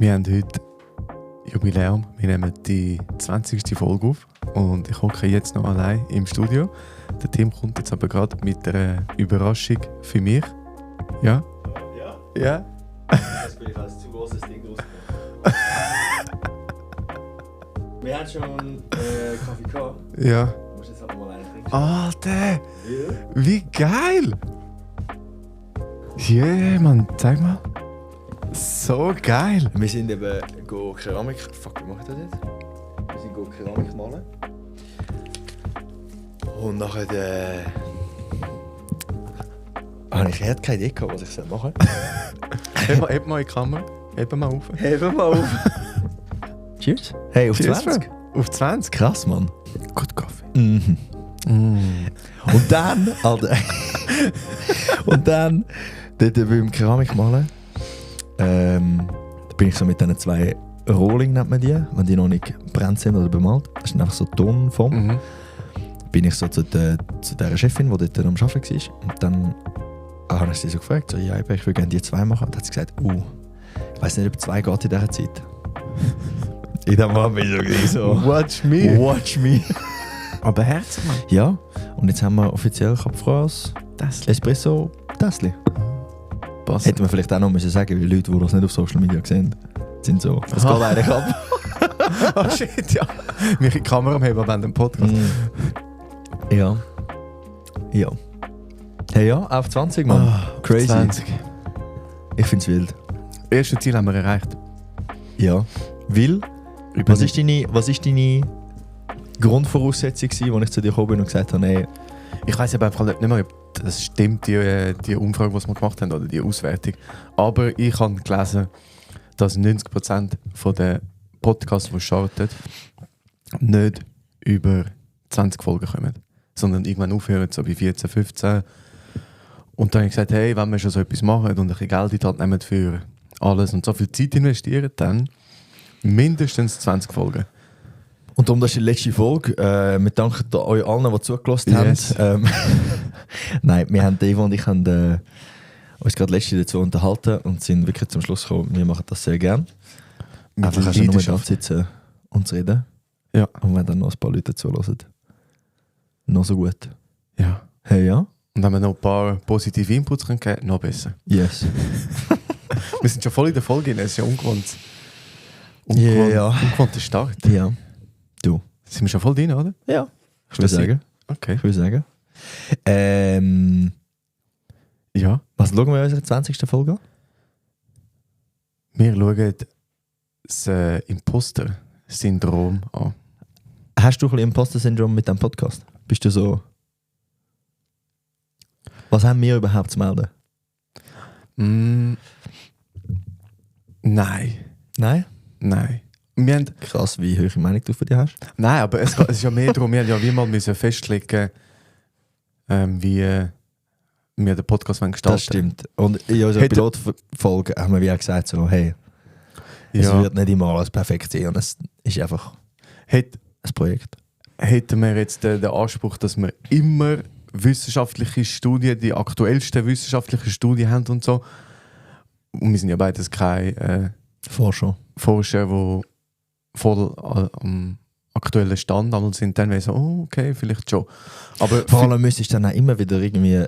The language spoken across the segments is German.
Wir haben heute Jubiläum. Wir nehmen die 20. Folge auf und ich hocke jetzt noch allein im Studio. Der Tim kommt jetzt aber gerade mit einer Überraschung für mich. Ja? Ja. Ja? Das bin ich als zu großes Ding rausgekommen. Wir haben schon Kaffee gehabt. Ja. Du musst jetzt aber mal einen trinken. Alter! Ja. Wie geil! Yeah, Mann, zeig mal. So geil! Wir sind eben Keramik. Fuck, wie mache ich das jetzt? Wir sind Keramik malen. Und nachher habe ich keine Idee gehabt, was ich machen soll. Heb mal in die Kamera. Heb mal auf. Heben wir auf. Cheers. Hey, auf Cheers, 20. Bro. Auf 20? Krass, Mann. Gut Kaffee. Mhm. Und dann, Alter. Und dann, dort beim Keramik malen, da bin ich so mit diesen zwei Rohling, nennt man die, wenn die noch nicht brennt sind oder bemalt. Das ist einfach so Tonform. Mhm. Bin ich so zu dieser Chefin, die dort am Arbeiten war. Und dann habe ich sie so gefragt, so, ja, ich würde gerne die zwei machen. Und dann hat sie gesagt, ich weiß nicht, ob 2 geht in dieser Zeit. In dem Moment bin ich so, Watch me. watch me. Aber Herz, Mann. Ja, und jetzt haben wir offiziell Kopfraus Das Espresso Tässchen. passt. Hätten wir vielleicht auch noch müssen sagen, weil Leute, die das nicht auf Social Media sehen, sind so, was geht eigentlich ab? Oh shit, ja. Mich in die Kamera haben während dem Podcast. Ja. Ja. Hey ja, auf 20, Mann. Crazy. 20. Ich find's wild. Erste Ziel haben wir erreicht. Ja. Will, was ist deine Grundvoraussetzung gewesen, als ich zu dir gekommen bin und gesagt habe, hey, Ich weiss aber einfach nicht mehr, ob das stimmt, die Umfrage, die wir gemacht haben, oder die Auswertung. Aber ich habe gelesen, dass 90% der Podcasts, die starten, nicht über 20 Folgen kommen, sondern irgendwann aufhören, so bei 14, 15. Und dann habe ich gesagt, hey, wenn wir schon so etwas machen und ein bisschen Geld in die Hand nehmen für alles und so viel Zeit investieren, dann mindestens 20 Folgen. und darum, das ist die letzte Folge. Wir danken euch allen, die zugelassen Yes. haben. Nein, wir haben, Eva und ich haben uns gerade letzte dazu unterhalten und sind wirklich zum Schluss gekommen, wir machen das sehr gerne. Einfach kannst du nur da sitzen und zu reden. Ja. Und wenn dann noch ein paar Leute zuhören, noch so gut. Ja. Hey, ja? Und wenn wir noch ein paar positive Inputs geben können, noch besser. Yes. Wir sind schon voll in der Folge, es ist ja ungewohnt. Ja. Ungewohnter Start. Ja. Du. Sind wir schon voll drin, oder? Ja. Ich das würde sagen. Okay. Ich würde sagen. Ja. Was schauen wir in unserer 20. Folge an? Wir schauen das Imposter-Syndrom an. Hast du ein bisschen Imposter-Syndrom mit diesem Podcast? Bist du so... Was haben wir überhaupt zu melden? Nein. Nein? Nein. Wir haben, Krass, wie hohe Meinung du von dir hast. nein, aber es ist ja mehr darum, wir haben ja wie mal müssen festlegen, wie wir den Podcast gestalten. Das stimmt. Und in unserer Hätte- Pilotfolge haben wir wie auch gesagt, so, hey, es Ja. wird nicht immer alles perfekt sein und es ist einfach ein Projekt. Hätten wir jetzt den Anspruch, dass wir immer wissenschaftliche Studien, die aktuellsten wissenschaftlichen Studien haben und so. Und wir sind ja beides keine Forscher. Forscher, die voll am aktuellen Stand sind, dann wäre so, oh, okay, vielleicht schon. Aber Vor allem müsstest du dann auch immer wieder irgendwie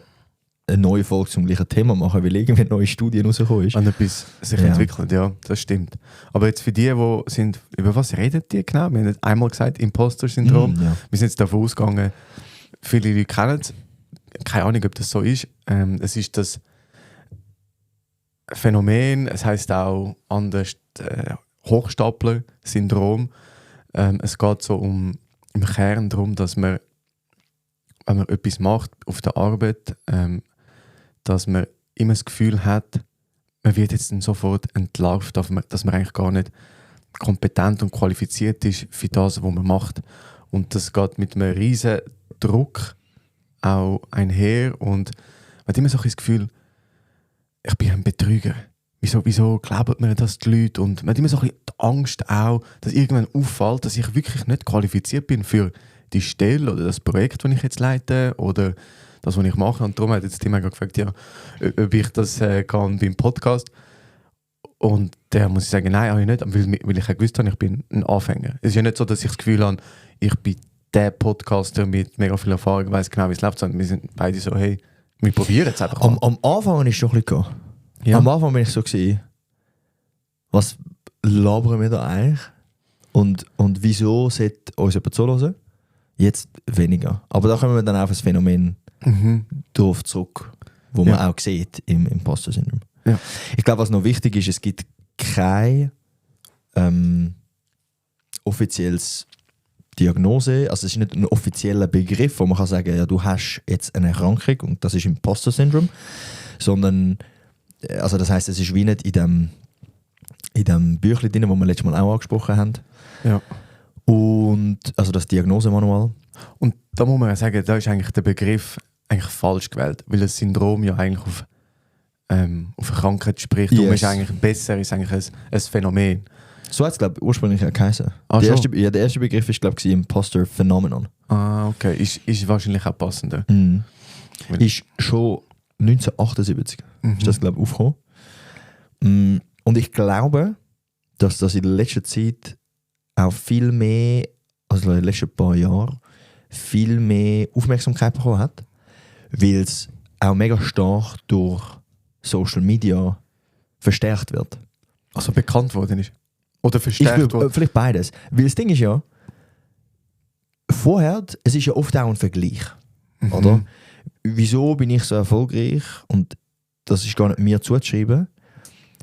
eine neue Folge zum gleichen Thema machen, weil irgendwie neue Studien rausgekommen ist. wenn etwas sich Ja. entwickelt, ja, das stimmt. Aber jetzt für die sind, über was redet die genau? Wir haben nicht einmal gesagt, Imposter-Syndrom. Ja. Wir sind jetzt davon ausgegangen, viele Leute kennen es. Keine Ahnung, ob das so ist. Es ist das Phänomen, es heißt auch anders Hochstapler-Syndrom. Es geht so im Kern darum, dass man, wenn man etwas macht auf der Arbeit, dass man immer das Gefühl hat, man wird jetzt dann sofort entlarvt, dass man eigentlich gar nicht kompetent und qualifiziert ist für das, was man macht. Und das geht mit einem riesen Druck auch einher und man hat immer so ein das Gefühl, ich bin ein Betrüger. Wieso glauben mir das die Leute? Und man hat immer so ein bisschen die Angst auch, dass irgendwann auffällt, dass ich wirklich nicht qualifiziert bin für die Stelle oder das Projekt, das ich jetzt leite oder das, was ich mache. Und darum hat jetzt die mega gefragt, ja, ob ich das kann beim Podcast. Und da muss ich sagen, nein, habe ich nicht, weil ich ja gewusst habe, ich bin ein Anfänger. Es ist ja nicht so, dass ich das Gefühl habe, ich bin der Podcaster mit mega viel Erfahrung, weiss genau, wie es läuft, sondern wir sind beide so, hey, wir probieren es einfach mal. Am Anfang ist es schon ein bisschen gegangen. Ja. Am Anfang bin ich so gewesen, was labern wir da eigentlich? Und wieso sollte uns jemand zuhören? Jetzt weniger. Aber da kommen wir dann auf das Phänomen drauf zurück, wo man auch sieht im Imposter-Syndrom. Ja. Ich glaube, was noch wichtig ist, es gibt kein offizielles Diagnose, also es ist nicht ein offizieller Begriff, wo man kann sagen, ja, du hast jetzt eine Erkrankung und das ist Imposter-Syndrom, sondern also das heisst, es ist wie nicht in dem Büchlein drin, das wir letztes Mal auch angesprochen haben. Ja. Und also das Diagnosemanual. Und da muss man ja sagen, da ist eigentlich der Begriff eigentlich falsch gewählt, weil das Syndrom ja eigentlich auf eine Krankheit spricht. Yes. Und ist eigentlich besser, ist eigentlich ein Phänomen. So hat es, glaube ich, ursprünglich auch geheißen. Der erste Begriff war, glaube ich, Imposter Phenomenon. Ah, okay. Ist wahrscheinlich auch passender. Ist schon 1978 ist das, glaube ich, aufgekommen. Und ich glaube, dass das in der letzten Zeit auch viel mehr, also in den letzten paar Jahren, viel mehr Aufmerksamkeit bekommen hat, weil es auch mega stark durch Social Media verstärkt wird. Also bekannt worden ist? Oder verstärkt worden? Vielleicht beides. Weil das Ding ist ja, vorher, es ist ja oft auch ein Vergleich. Oder? Wieso bin ich so erfolgreich? Und das ist gar nicht mir zuzuschreiben.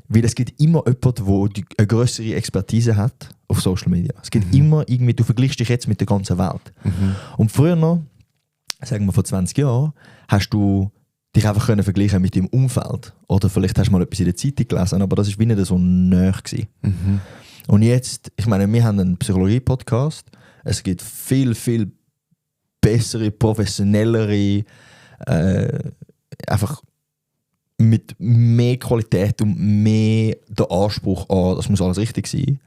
Weil es gibt immer jemanden, der eine größere Expertise hat auf Social Media. Es gibt immer irgendwie, du vergleichst dich jetzt mit der ganzen Welt. Und früher noch, sagen wir vor 20 Jahren, hast du dich einfach können vergleichen mit deinem Umfeld. Oder vielleicht hast du mal etwas in der Zeitung gelesen, aber das war wie nicht so nahe gewesen. Und jetzt, ich meine, wir haben einen Psychologie-Podcast. Es gibt viel, viel bessere, professionellere, einfach mit mehr Qualität und mehr der Anspruch an, das muss alles richtig sein.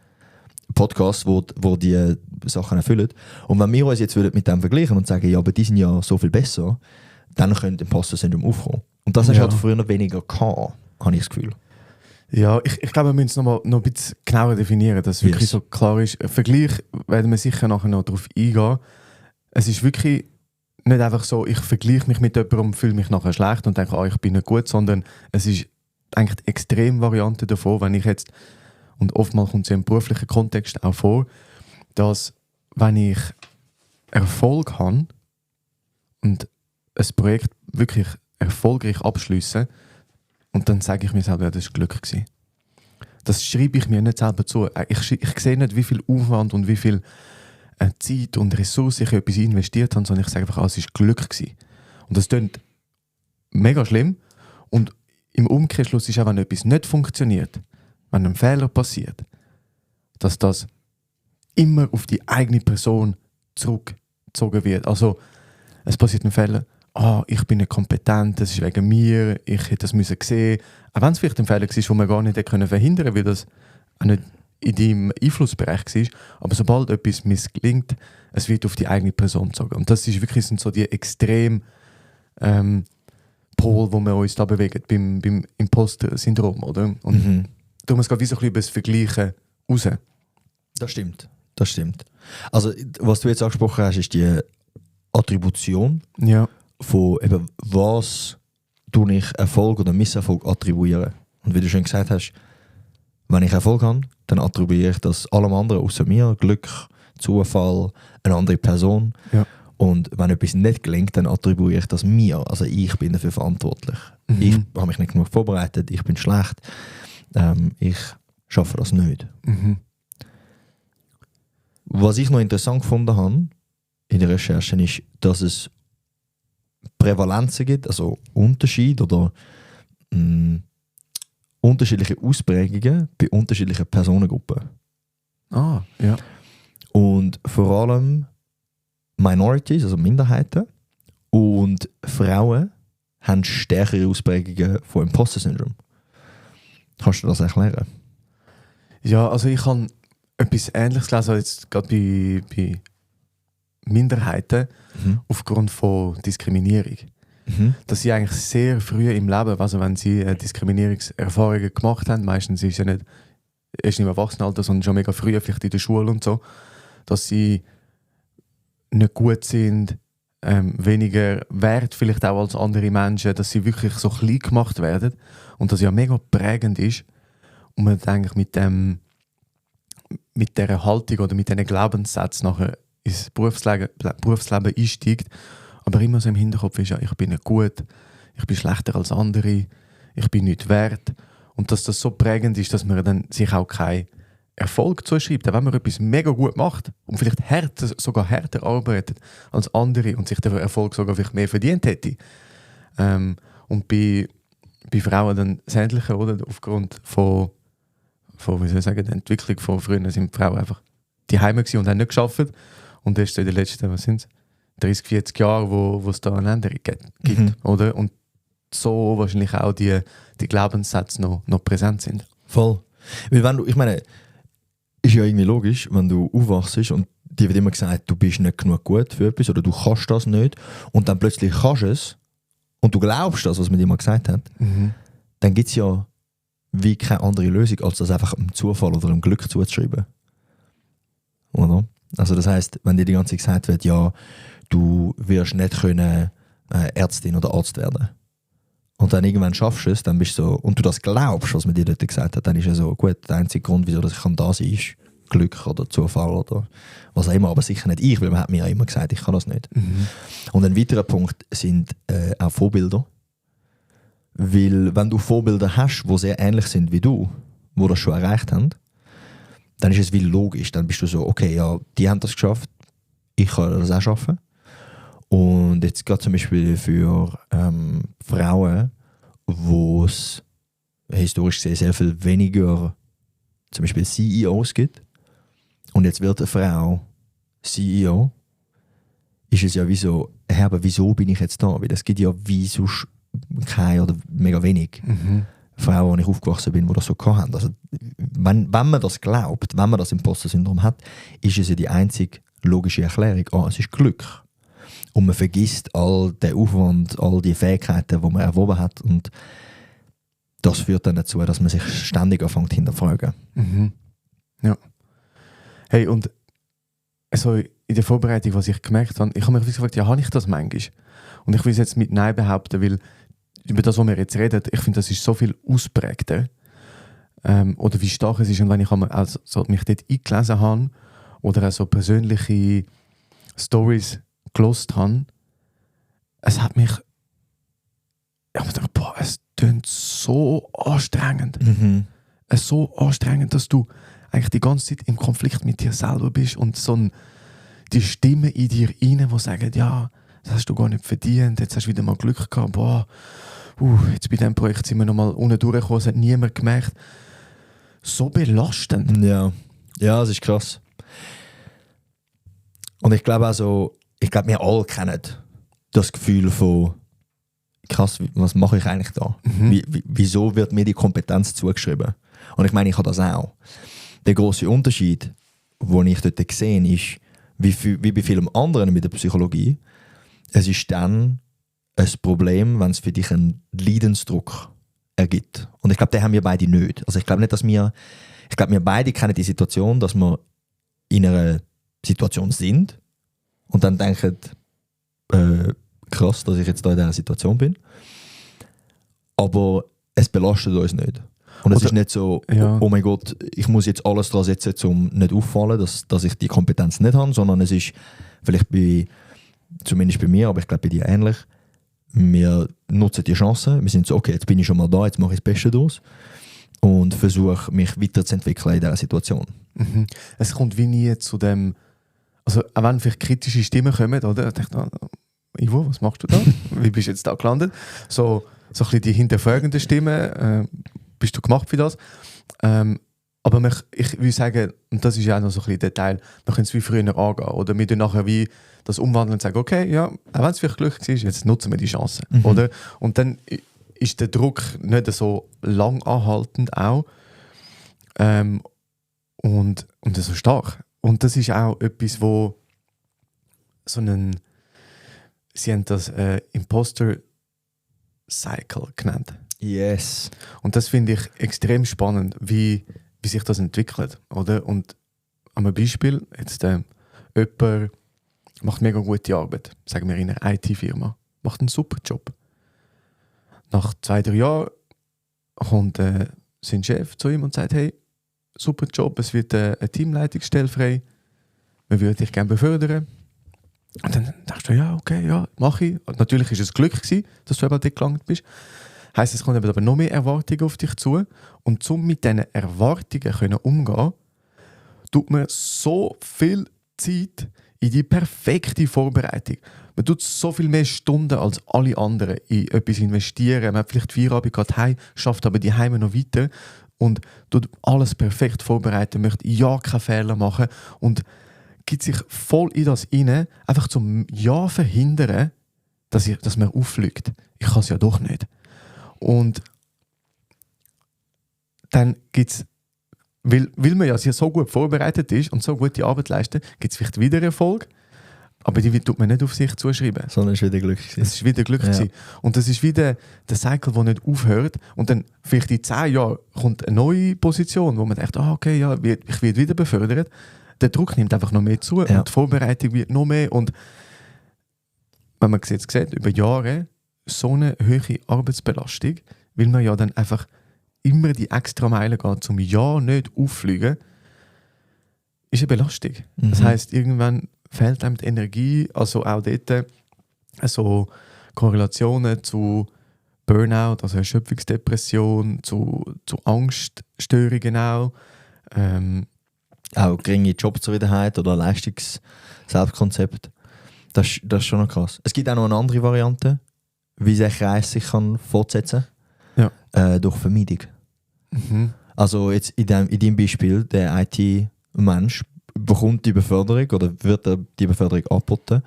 Podcasts, wo die Sachen erfüllen. Und wenn wir uns jetzt mit dem vergleichen und sagen, ja, aber die sind ja so viel besser, dann könnte Imposter-Syndrom aufkommen. Und das hast du halt früher noch weniger gehabt, habe ich das Gefühl. Ja, ich glaube, wir müssen es noch ein bisschen genauer definieren, dass es wirklich so klar ist. Vergleich werden wir sicher nachher noch darauf eingehen. Es ist wirklich nicht einfach so, ich vergleiche mich mit jemandem und fühle mich nachher schlecht und denke, ich bin nicht gut, sondern es ist eigentlich die Extremvariante davon, wenn ich jetzt, und oftmals kommt es ja im beruflichen Kontext auch vor, dass wenn ich Erfolg habe und ein Projekt wirklich erfolgreich abschließe, und dann sage ich mir selber, ja, das war Glück gewesen. Das schreibe ich mir nicht selber zu. Ich sehe nicht, wie viel Aufwand und wie viel Zeit und Ressourcen ich in etwas investiert habe, sondern ich sage einfach, es war Glück gewesen. Und das klingt mega schlimm. Und im Umkehrschluss ist auch, wenn etwas nicht funktioniert, wenn ein Fehler passiert, dass das immer auf die eigene Person zurückgezogen wird. Also, es passiert ein Fehler, ich bin nicht kompetent, das ist wegen mir, ich hätte das müssen sehen. Auch wenn es vielleicht ein Fehler war, den man gar nicht verhindern konnte, weil das auch nicht in deinem Einflussbereich war. Aber sobald etwas misslingt, es wird auf die eigene Person gezogen. Und das ist wirklich, sind so die extrem Pol, wo wir uns da bewegen beim Imposter-Syndrom, oder? Und darum es geht wie so ein bisschen über das Vergleichen raus. Das stimmt. Also, was du jetzt angesprochen hast, ist die Attribution von eben, was tue ich Erfolg oder Misserfolg attribuieren. Und wie du schon gesagt hast, wenn ich Erfolg habe, dann attribuiere ich das allem anderen außer mir, Glück, Zufall, eine andere Person. Ja. Und wenn etwas nicht gelingt, dann attribuiere ich das mir. Also ich bin dafür verantwortlich. Ich habe mich nicht genug vorbereitet, ich bin schlecht, ich schaffe das nicht. Was ich noch interessant gefunden habe in der Recherche ist, dass es Prävalenzen gibt, also Unterschiede oder unterschiedliche Ausprägungen bei unterschiedlichen Personengruppen. Ja. Und vor allem Minorities, also Minderheiten und Frauen haben stärkere Ausprägungen von Imposter-Syndrom. Kannst du das erklären? Ja, also ich habe etwas Ähnliches gelesen, jetzt gerade bei Minderheiten aufgrund von Diskriminierung. dass sie eigentlich sehr früh im Leben, also wenn sie Diskriminierungserfahrungen gemacht haben, meistens ist ja nicht erst im Erwachsenenalter, sondern schon mega früh, vielleicht in der Schule und so, dass sie nicht gut sind, weniger wert vielleicht auch als andere Menschen, dass sie wirklich so klein gemacht werden und das ja mega prägend ist und man eigentlich mit dieser Haltung oder mit diesen Glaubenssätzen nachher ins Berufsleben einsteigt, aber immer so im Hinterkopf ist ja, ich bin nicht gut, ich bin schlechter als andere, ich bin nicht wert und dass das so prägend ist, dass man dann sich auch keinen Erfolg zuschreibt, wenn man etwas mega gut macht und vielleicht sogar härter arbeitet als andere und sich der Erfolg sogar vielleicht mehr verdient hätte. Und bei Frauen dann das Ähnliche, oder? Aufgrund von wie soll ich sagen, der Entwicklung von früher sind die Frauen einfach die Heime und haben nicht geschafft. Und erst in den letzten, 30, 40 Jahren, wo es da eine Änderung gibt. Oder? Und so wahrscheinlich auch die Glaubenssätze noch präsent sind. Voll. Weil ich meine, ist ja irgendwie logisch, wenn du aufwachst und dir wird immer gesagt, du bist nicht genug gut für etwas oder du kannst das nicht und dann plötzlich kannst du es und du glaubst das, was man dir mal gesagt hat, dann gibt es ja wie keine andere Lösung, als das einfach einem Zufall oder einem Glück zuzuschreiben. Oder? Also das heisst, wenn dir die ganze Zeit gesagt wird, ja, du wirst nicht können Ärztin oder Arzt werden und dann irgendwann schaffst du es, dann bist du so, und du das glaubst, was man dir dort gesagt hat, dann ist ja so, gut, der einzige Grund, wieso ich da sein kann, ist Glück oder Zufall oder was auch immer, aber sicher nicht ich, weil man hat mir ja immer gesagt, ich kann das nicht. Und ein weiterer Punkt sind auch Vorbilder. Weil wenn du Vorbilder hast, die sehr ähnlich sind wie du, die das schon erreicht haben, dann ist es wie logisch. Dann bist du so, okay, ja, die haben das geschafft, ich kann das auch schaffen. Und jetzt gerade zum Beispiel für Frauen, wo es historisch gesehen sehr viel weniger zum Beispiel CEOs gibt. Und jetzt wird eine Frau CEO, ist es ja wie so, aber wieso bin ich jetzt da? Weil es gibt ja wie sonst keine oder mega wenig Frauen, die ich aufgewachsen bin, die das so hatten. Also, wenn man das glaubt, wenn man das Imposter-Syndrom hat, ist es ja die einzige logische Erklärung, es ist Glück. Und man vergisst all den Aufwand, all die Fähigkeiten, die man erworben hat. Und das führt dann dazu, dass man sich ständig anfängt zu hinterfragen. Ja. Hey, und also in der Vorbereitung, was ich gemerkt habe, ich habe mich gefragt, ja, habe ich das manchmal? Und ich will es jetzt mit Nein behaupten, weil über das, was wir jetzt reden, ich finde, das ist so viel ausprägter. Oder wie stark es ist. Und wenn ich also mich dort eingelesen habe oder auch so persönliche Stories gehört habe, es hat mich... Ich habe gedacht, boah, es klingt so anstrengend. Es ist so anstrengend, dass du eigentlich die ganze Zeit im Konflikt mit dir selber bist und so die Stimmen in dir rein, die sagen, ja, das hast du gar nicht verdient, jetzt hast du wieder mal Glück gehabt, boah, jetzt bei diesem Projekt sind wir nochmal unten durchgekommen, das hat niemand gemerkt. So belastend. Ja, das ist krass. Und ich glaube also, wir alle kennen das Gefühl von krass, was mache ich eigentlich da? Wieso wird mir die Kompetenz zugeschrieben? Und ich meine, ich habe das auch. Der grosse Unterschied, den ich dort sehe, ist, wie bei vielem anderen mit der Psychologie, es ist dann ein Problem, wenn es für dich einen Leidensdruck ergibt. Und ich glaube, den haben wir beide nicht. Also ich glaube nicht, wir beide kennen die Situation, dass wir in einer Situation sind und dann denken, krass, dass ich jetzt da in dieser Situation bin. Aber es belastet uns nicht. Und es ist nicht so, oh mein Gott, ich muss jetzt alles dran setzen, um nicht auffallen, dass ich die Kompetenz nicht habe, sondern es ist vielleicht zumindest bei mir, aber ich glaube bei dir ähnlich, wir nutzen die Chance, wir sind so, okay, jetzt bin ich schon mal da, jetzt mache ich das Beste daraus und versuche mich weiterzuentwickeln in dieser Situation. Es kommt wie nie zu dem, also auch wenn vielleicht kritische Stimmen kommen, oder? Ich dachte, Ivo, was machst du da? Wie bist du jetzt da gelandet? So ein bisschen die hinterfragenden Stimmen, bist du gemacht für das? Aber ich würde sagen, und das ist ja auch noch so ein bisschen der Teil, wir können es wie früher angehen. Oder wir dann nachher wie das umwandeln und sagen, okay, ja, auch wenn es vielleicht Glück war, jetzt nutzen wir die Chance. Oder? Und dann ist der Druck nicht so lang anhaltend auch und so stark. Und das ist auch etwas, wo sie haben das Imposter Cycle genannt. Yes. Und das finde ich extrem spannend, wie sich das entwickelt. Oder? Und an einem Beispiel, jetzt jemand macht mega gute Arbeit, sagen wir in einer IT-Firma, macht einen super Job. Nach 2-3 Jahren kommt sein Chef zu ihm und sagt, hey, super Job, es wird eine Teamleitungsstelle frei, wir würden dich gerne befördern. Und dann denkst du, ja, okay, ja, mache ich. Und natürlich war es Glück gewesen, dass du eben dort gelangt bist. Heisst, es kommen aber noch mehr Erwartungen auf dich zu. Und um mit diesen Erwartungen umgehen, tut man so viel Zeit in die perfekte Vorbereitung. Man tut so viel mehr Stunden als alle anderen in etwas investieren. Man hat vielleicht 4 Abende gerade heim, schafft aber die Heime noch weiter und tut alles perfekt vorbereiten, möchte ja keine Fehler machen und gibt sich voll in das rein, einfach zum Ja verhindern, dass man auffliegt. Ich kann es ja doch nicht. Und dann gibt es, weil man ja so gut vorbereitet ist und so gute Arbeit leistet, gibt es vielleicht wieder Erfolg, aber die tut man nicht auf sich zuschreiben. Sondern es war wieder Glück. Es ist wieder Glück gewesen. Und das ist wieder der Cycle, der nicht aufhört. Und dann vielleicht in 10 Jahren kommt eine neue Position, wo man denkt, okay, ja, ich werde wieder befördert. Der Druck nimmt einfach noch mehr zu und die Vorbereitung wird noch mehr. Und wenn man es jetzt sieht, über Jahre so eine hohe Arbeitsbelastung, weil man ja dann einfach immer die extra Meile geht, um ja nicht auffliegen, ist eine Belastung. Das heisst, irgendwann fehlt einem die Energie, also auch dort so Korrelationen zu Burnout, also Erschöpfungsdepression, zu Angststörungen auch. Auch geringe Jobzufriedenheit oder Leistungs-Selbstkonzept. Das ist schon noch krass. Es gibt auch noch eine andere Variante, wie der Kreis sich kann fortsetzen kann. Durch Vermeidung. Also jetzt in deinem Beispiel, der IT-Mensch bekommt die Beförderung oder wird die Beförderung angeboten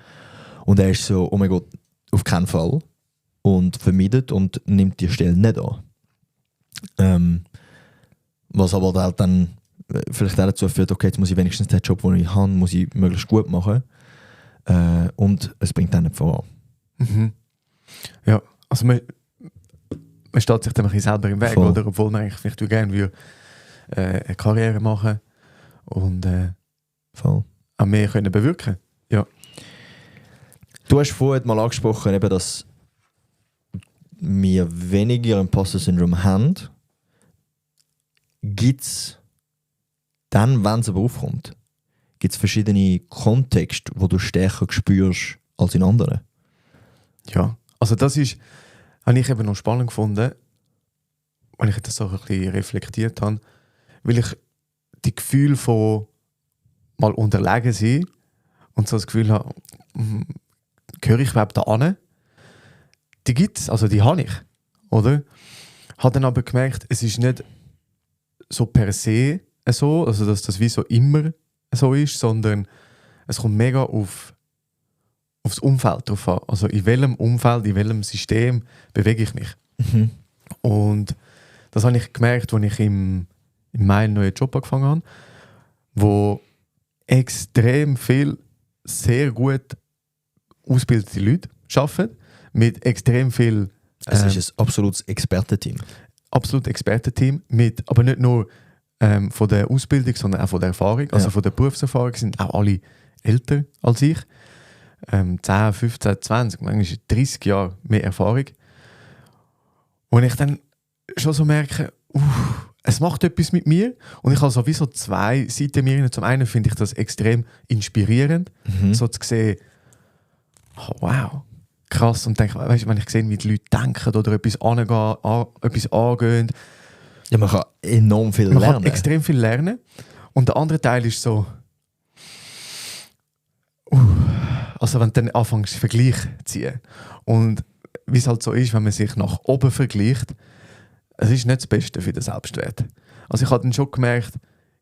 und er ist so, oh mein Gott, auf keinen Fall und vermeidet und nimmt die Stelle nicht an. Was aber halt dann vielleicht auch dazu führt, okay, jetzt muss ich wenigstens den Job, den ich habe, muss ich möglichst gut machen und es bringt dann nicht voran. Ja, also man steht sich dann ein bisschen selber im Weg, oder? Obwohl man eigentlich vielleicht gerne eine Karriere machen und auch mehr können bewirken. Ja. Du hast vorhin mal angesprochen, eben, dass wir weniger Imposter-Syndrom haben. Gibt es dann, wenn es aber aufkommt, gibt es verschiedene Kontexte, wo du stärker spürst als in anderen? Ja, also das habe ich eben noch spannend gefunden, weil ich das so ein bisschen reflektiert habe, weil ich die Gefühle von mal unterlegen sein und so das Gefühl habe, gehöre ich überhaupt da an? Die gibt es, also die habe ich, oder? Habe dann aber gemerkt, es ist nicht so per se so, also dass das wie so immer so ist, sondern es kommt mega aufs Umfeld drauf an. Also in welchem Umfeld, in welchem System bewege ich mich. Und das habe ich gemerkt, als ich im Mai einen neuen Job angefangen habe, wo extrem viel sehr gut ausgebildete Leute arbeiten, mit extrem viel... Es ist ein absolutes Expertenteam. Absolut Expertenteam, aber nicht nur von der Ausbildung, sondern auch von der Erfahrung. Also von der Berufserfahrung sind auch alle älter als ich. 10, 15, 20, manchmal 30 Jahre mehr Erfahrung. Und ich dann schon so merke, es macht etwas mit mir. Und ich habe sowieso 2 Seiten mir. Zum einen finde ich das extrem inspirierend, so zu sehen, oh, wow, krass. Und denke, weißt, wenn ich sehe, wie die Leute denken oder etwas angehen. Ja, man kann enorm viel lernen. Man kann extrem viel lernen. Und der andere Teil ist so, also wenn du dann anfängst, Vergleich zu ziehen. Und wie es halt so ist, wenn man sich nach oben vergleicht, es ist nicht das Beste für den Selbstwert. Also ich habe dann schon gemerkt,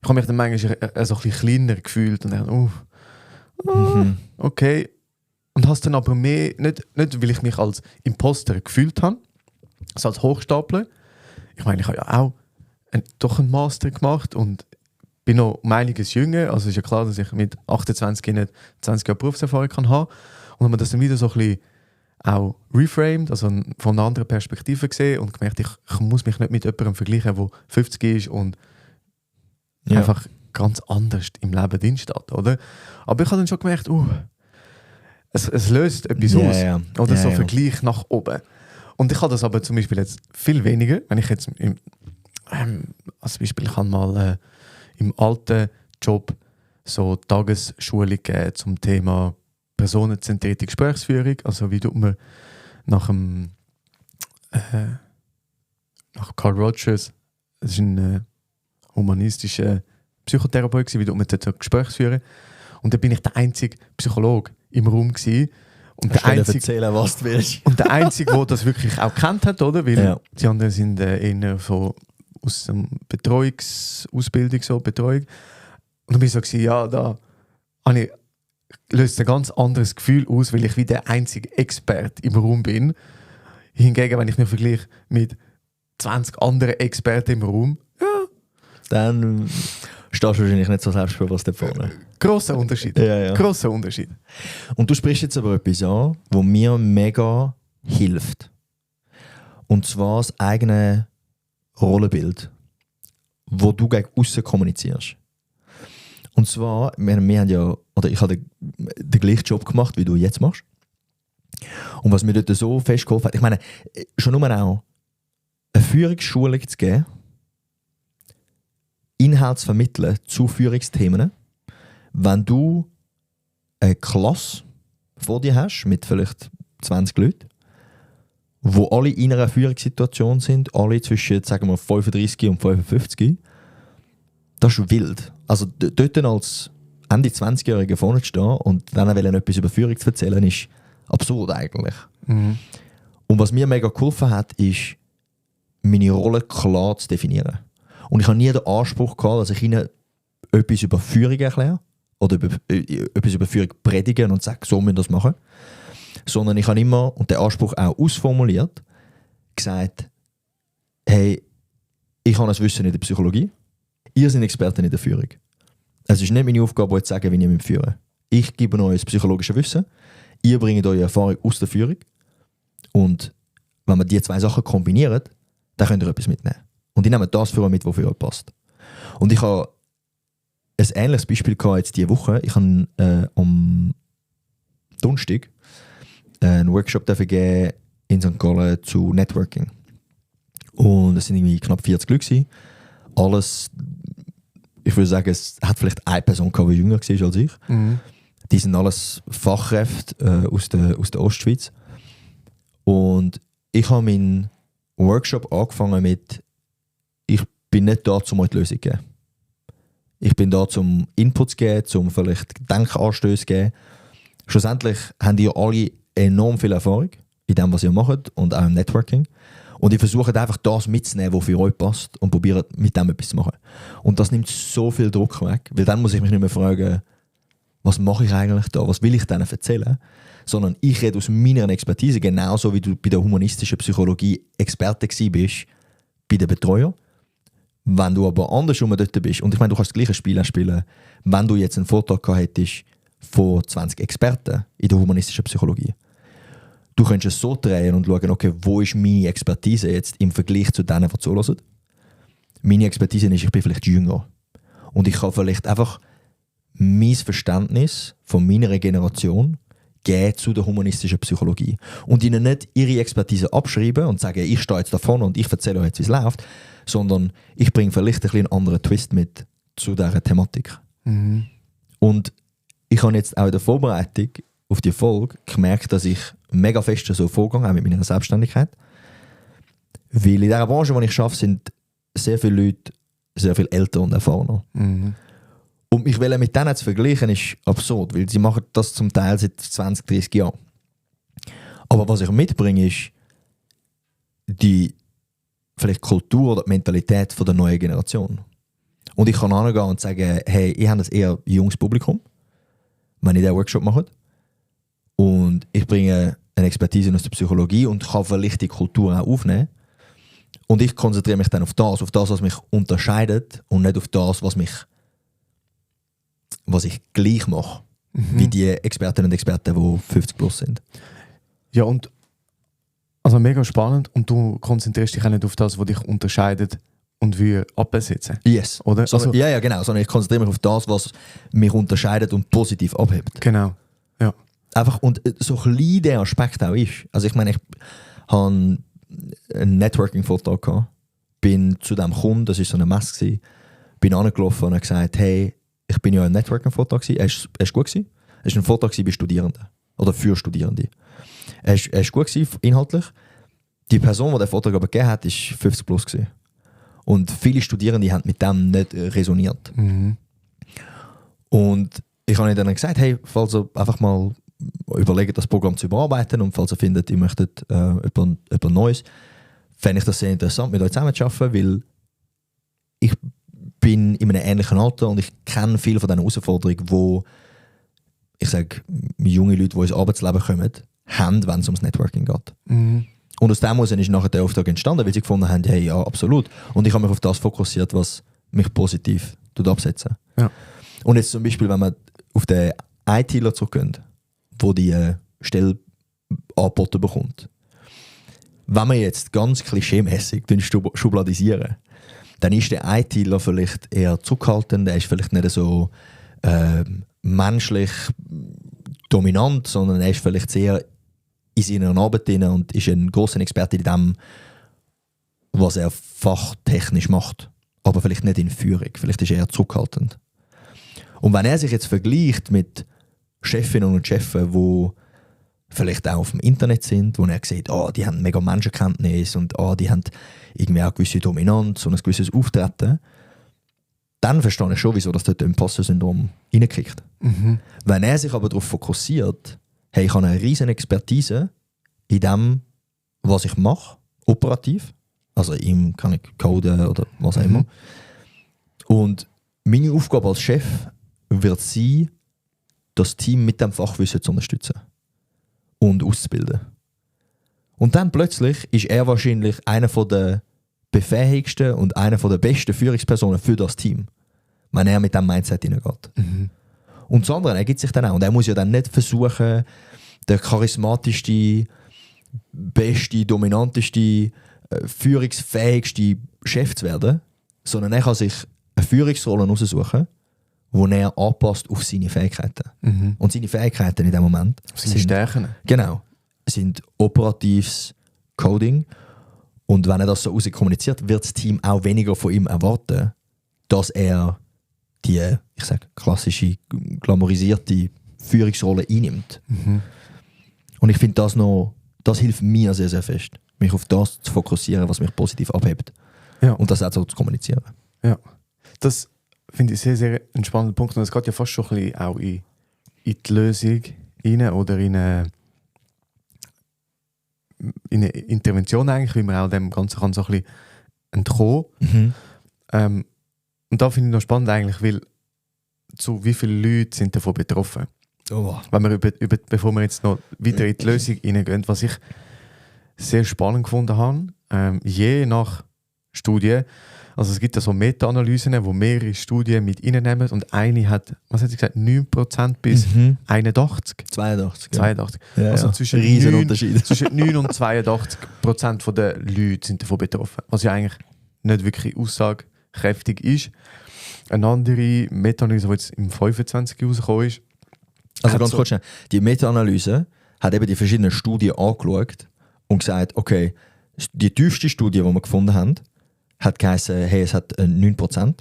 ich habe mich dann manchmal so ein bisschen kleiner gefühlt und dachte, okay. Und habe es dann aber mehr, nicht weil ich mich als Imposter gefühlt habe, sondern als Hochstapler. Ich meine, ich habe ja auch doch einen Master gemacht und bin noch um einiges jünger. Also ist ja klar, dass ich mit 28 nicht 20 Jahre Berufserfahrung kann haben. Und wenn man das dann wieder so ein bisschen auch reframed, also von einer anderen Perspektive gesehen und gemerkt, ich muss mich nicht mit jemandem vergleichen, der 50 ist und einfach ganz anders im Leben drin steht, oder? Aber ich habe dann schon gemerkt, es löst etwas aus. Oder so Vergleich nach oben. Und ich habe das aber zum Beispiel jetzt viel weniger, wenn ich jetzt als Beispiel, ich habe mal im alten Job so Tagesschulung gegeben zum Thema personenzentrierte Gesprächsführung, also wie tut man nach Carl Rogers, das ist ein humanistischer Psychotherapeut, wie tut man dort Gespräche führen. Und da bin ich der einzige Psychologe im Raum gewesen. Und der einzige, erzählen, was du willst. Und der Einzige, der das wirklich auch kennt hat, oder? Weil die anderen sind eher so aus der Betreuungsausbildung, so Betreuung. Und dann bin ich so gewesen, da löst ein ganz anderes Gefühl aus, weil ich wie der einzige Experte im Raum bin. Hingegen, wenn ich mich vergleiche mit 20 anderen Experten im Raum, dann stehst du wahrscheinlich nicht so selbstbewusst da vorne. Grosser Unterschied. Grosser Unterschied. Und du sprichst jetzt aber etwas an, was mir mega hilft. Und zwar das eigene Rollenbild, wo du gegen aussen kommunizierst. Und zwar, wir haben ich habe den gleichen Job gemacht, wie du jetzt machst. Und was mir dort so festgeholfen hat, ich meine, schon nur auch eine Führungsschulung zu geben, Inhalt zu vermitteln zu Führungsthemen, wenn du eine Klasse vor dir hast, mit vielleicht 20 Leuten, wo alle in einer Führungssituation sind, alle zwischen, sagen wir, 35 und 55, das ist wild. Also dort als Ende 20-Jähriger vorne zu stehen und dann etwas über Führung zu erzählen, ist absurd eigentlich. Mhm. Und was mir mega geholfen hat, ist, meine Rolle klar zu definieren. Und ich habe nie den Anspruch gehabt, dass ich ihnen etwas über Führung erkläre oder etwas über Führung predigen und sage, so müssen wir das machen. Sondern ich habe immer, und den Anspruch auch ausformuliert, gesagt, hey, ich habe ein Wissen in der Psychologie, ihr seid Experten in der Führung. Es ist nicht meine Aufgabe, euch zu sagen, wie ihr führen müsst. Ich gebe euch das psychologische Wissen, ihr bringt eure Erfahrung aus der Führung und wenn wir die zwei Sachen kombinieren, dann könnt ihr etwas mitnehmen. Und ich nehme das für euch mit, was für euch passt. Und ich habe ein ähnliches Beispiel gehabt jetzt diese Woche. Ich habe am Donnerstag einen Workshop geben in St. Gallen zu Networking. Und es sind irgendwie knapp 40 Leute gewesen. Alles, ich würde sagen, es hat vielleicht eine Person gehabt, die jünger war als ich. Mhm. Die sind alles Fachkräfte aus der Ostschweiz. Und ich habe meinen Workshop angefangen mit, ich bin nicht da, um euch die Lösung zu geben. Ich bin da, um Inputs zu geben, um vielleicht Denkanstöße zu geben. Schlussendlich habt ihr alle enorm viel Erfahrung in dem, was ihr macht und auch im Networking. Und ich versuche einfach das mitzunehmen, was für euch passt und probiere mit dem etwas zu machen. Und das nimmt so viel Druck weg, weil dann muss ich mich nicht mehr fragen, was mache ich eigentlich da, was will ich denen erzählen, sondern ich rede aus meiner Expertise, genauso wie du bei der humanistischen Psychologie Experte gewesen bist, bei den Betreuern. Wenn du aber andersrum dort bist, und ich meine, du kannst das gleiche Spiel spielen, wenn du jetzt einen Vortrag gehabt hättest von 20 Experten in der humanistischen Psychologie. Du könntest es so drehen und schauen, okay, wo ist meine Expertise jetzt im Vergleich zu denen, die zuhören. Meine Expertise ist, ich bin vielleicht jünger. Und ich kann vielleicht einfach mein Verständnis von meiner Generation geben zu der humanistischen Psychologie. Und ihnen nicht ihre Expertise abschreiben und sagen, ich stehe jetzt da vorne und ich erzähle euch jetzt, wie es läuft, sondern ich bringe vielleicht ein bisschen einen anderen Twist mit zu dieser Thematik. Mhm. Und ich habe jetzt auch in der Vorbereitung auf die Folge gemerkt, dass ich mega fest so vorgehe, auch mit meiner Selbstständigkeit. Weil in dieser Branche, in der ich arbeite, sind sehr viele Leute sehr viel älter und erfahrener. Mhm. Und mich mit denen zu vergleichen, ist absurd, weil sie machen das zum Teil seit 20, 30 Jahren. Aber was ich mitbringe, ist die vielleicht Kultur oder die Mentalität von der neuen Generation. Und ich kann hingehen und sagen, hey, ich habe ein eher junges Publikum, wenn ich diesen Workshop mache. Und ich bringe eine Expertise aus der Psychologie und kann vielleicht die Kultur auch aufnehmen. Und ich konzentriere mich dann auf das, was mich unterscheidet und nicht auf das, was ich gleich mache, wie die Expertinnen und Experten, die 50 plus sind. Ja, und also mega spannend und du konzentrierst dich auch nicht auf das, was dich unterscheidet und wir absetzen. Yes. Oder? So, ja, genau. Sondern ich konzentriere mich auf das, was mich unterscheidet und positiv abhebt. Genau. Ja. Einfach, und so klein der Aspekt auch ist. Also ich meine, ich habe einen Networking-Vortrag gehabt, bin zu dem Kunden, das war so eine Messe gewesen, bin angelaufen und habe gesagt, hey, ich bin ja ein Networking-Vortrag gewesen, er ist gut gewesen. Es war ein Vortrag bei Studierenden. Oder für Studierende. Er ist gut gewesen, inhaltlich. Die Person, die den Vortrag aber gegeben hat, war 50 plus gewesen. Und viele Studierende haben mit dem nicht resoniert. Mhm. Und ich habe ihnen dann gesagt, hey, falls ihr einfach mal überlegt, das Programm zu überarbeiten und falls ihr findet, ihr möchtet etwas Neues, fände ich das sehr interessant, mit euch zusammen zu arbeiten, weil ich bin in einem ähnlichen Alter und ich kenne viele von diesen Herausforderungen, wo ich sage, junge Leute, die ins Arbeitsleben kommen, haben, wenn es ums Networking geht. Mhm. Und aus dem heraus ist nachher der Auftrag entstanden, weil sie gefunden haben, hey, ja, absolut. Und ich habe mich auf das fokussiert, was mich positiv absetzen. Ja. Und jetzt zum Beispiel, wenn man auf den ITler zurückgeht, wo die Stelle angeboten bekommt. Wenn wir jetzt ganz klischeemässig schubladisieren, dann ist der ITler vielleicht eher zurückhaltend, er ist vielleicht nicht so menschlich dominant, sondern er ist vielleicht sehr in seiner Arbeit drin und ist ein grosser Experte in dem, was er fachtechnisch macht. Aber vielleicht nicht in Führung, vielleicht ist er eher zurückhaltend. Und wenn er sich jetzt vergleicht mit Chefinnen und Chefs, die vielleicht auch auf dem Internet sind, wo er sieht, die haben mega Menschenkenntnis und die haben irgendwie auch eine gewisse Dominanz und ein gewisses Auftreten, dann verstehe ich schon, wieso das dort Imposter-Syndrom reinkriegt. Mhm. Wenn er sich aber darauf fokussiert, hey, ich habe eine riesen Expertise in dem, was ich mache, operativ, also ihm kann ich coden oder was auch immer. Und meine Aufgabe als Chef wird sein, das Team mit dem Fachwissen zu unterstützen und auszubilden. Und dann plötzlich ist er wahrscheinlich einer der befähigsten und einer der besten Führungspersonen für das Team, wenn er mit diesem Mindset hineingeht. Mhm. Und das andere ergibt sich dann auch. Und er muss ja dann nicht versuchen, der charismatischste, beste, dominanteste, führungsfähigste Chef zu werden, sondern er kann sich eine Führungsrolle aussuchen, wo er anpasst auf seine Fähigkeiten. Mhm. Und seine Fähigkeiten in dem Moment Seine Stärken. Genau, sind operatives Coding. Und wenn er das so raus kommuniziert, wird das Team auch weniger von ihm erwarten, dass er die, ich sage, klassische, glamourisierte Führungsrolle einnimmt. Mhm. Und ich finde das hilft mir sehr, sehr fest, mich auf das zu fokussieren, was mich positiv abhebt. Ja. Und das auch so zu kommunizieren. Ja. Das finde ich sehr, sehr ein spannender Punkt. Und es geht ja fast schon ein bisschen auch in die Lösung rein oder in eine Intervention eigentlich, wie man auch dem Ganzen kann so ein bisschen entkommen. Und da finde ich noch spannend eigentlich, weil so wie viele Leute sind davon betroffen. Oh. Wenn wir bevor wir jetzt noch weiter in die Lösung reingehen, was ich sehr spannend gefunden habe, je nach Studie, also es gibt ja so Meta-Analysen, wo mehrere Studien mit reinnehmen und eine hat, was hat sie gesagt, 9% bis 81? 82. 82. Ja, also ja. zwischen Riesenunterschied. zwischen 9 und 82% der Leute sind davon betroffen. Was ja eigentlich nicht wirklich aussagekräftig ist. Eine andere Meta-Analyse, die jetzt im 25 rausgekommen ist, Also ganz kurz schnell, die Meta-Analyse hat eben die verschiedenen Studien angeschaut und gesagt, okay, die tiefste Studie, die wir gefunden haben, hat geheißen, hey, es hat 9%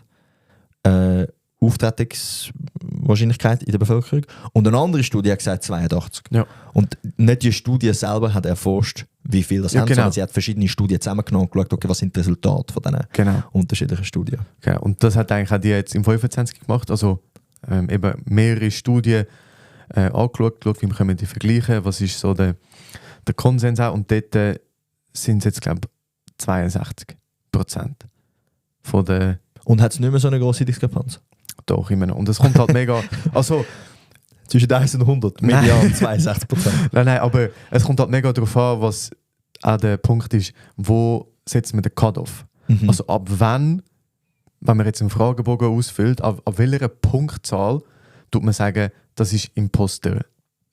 Auftretungswahrscheinlichkeit in der Bevölkerung. Und eine andere Studie hat gesagt 82. Ja. Und nicht die Studie selber hat erforscht, wie viel das Ja, haben, genau. sondern sie hat verschiedene Studien zusammengenommen und geschaut, okay, was sind die Resultate von diesen unterschiedlichen Studien. Okay. Und das hat eigentlich auch die jetzt im 25 gemacht, also eben mehrere Studien angeschaut, wie können die vergleichen, was ist so der Konsens auch. Und dort sind es jetzt, glaube ich, 62% von der... Und hat es nicht mehr so eine grosse Diskrepanz? Doch, immer noch. Und es kommt halt mega... Also, zwischen 1 und 100, Median 62%. Nein, aber es kommt halt mega darauf an, was auch der Punkt ist, wo setzt man den Cut-off. Mhm. Also ab wann, wenn man jetzt einen Fragebogen ausfüllt, ab welcher Punktzahl tut man sagen, das ist Imposter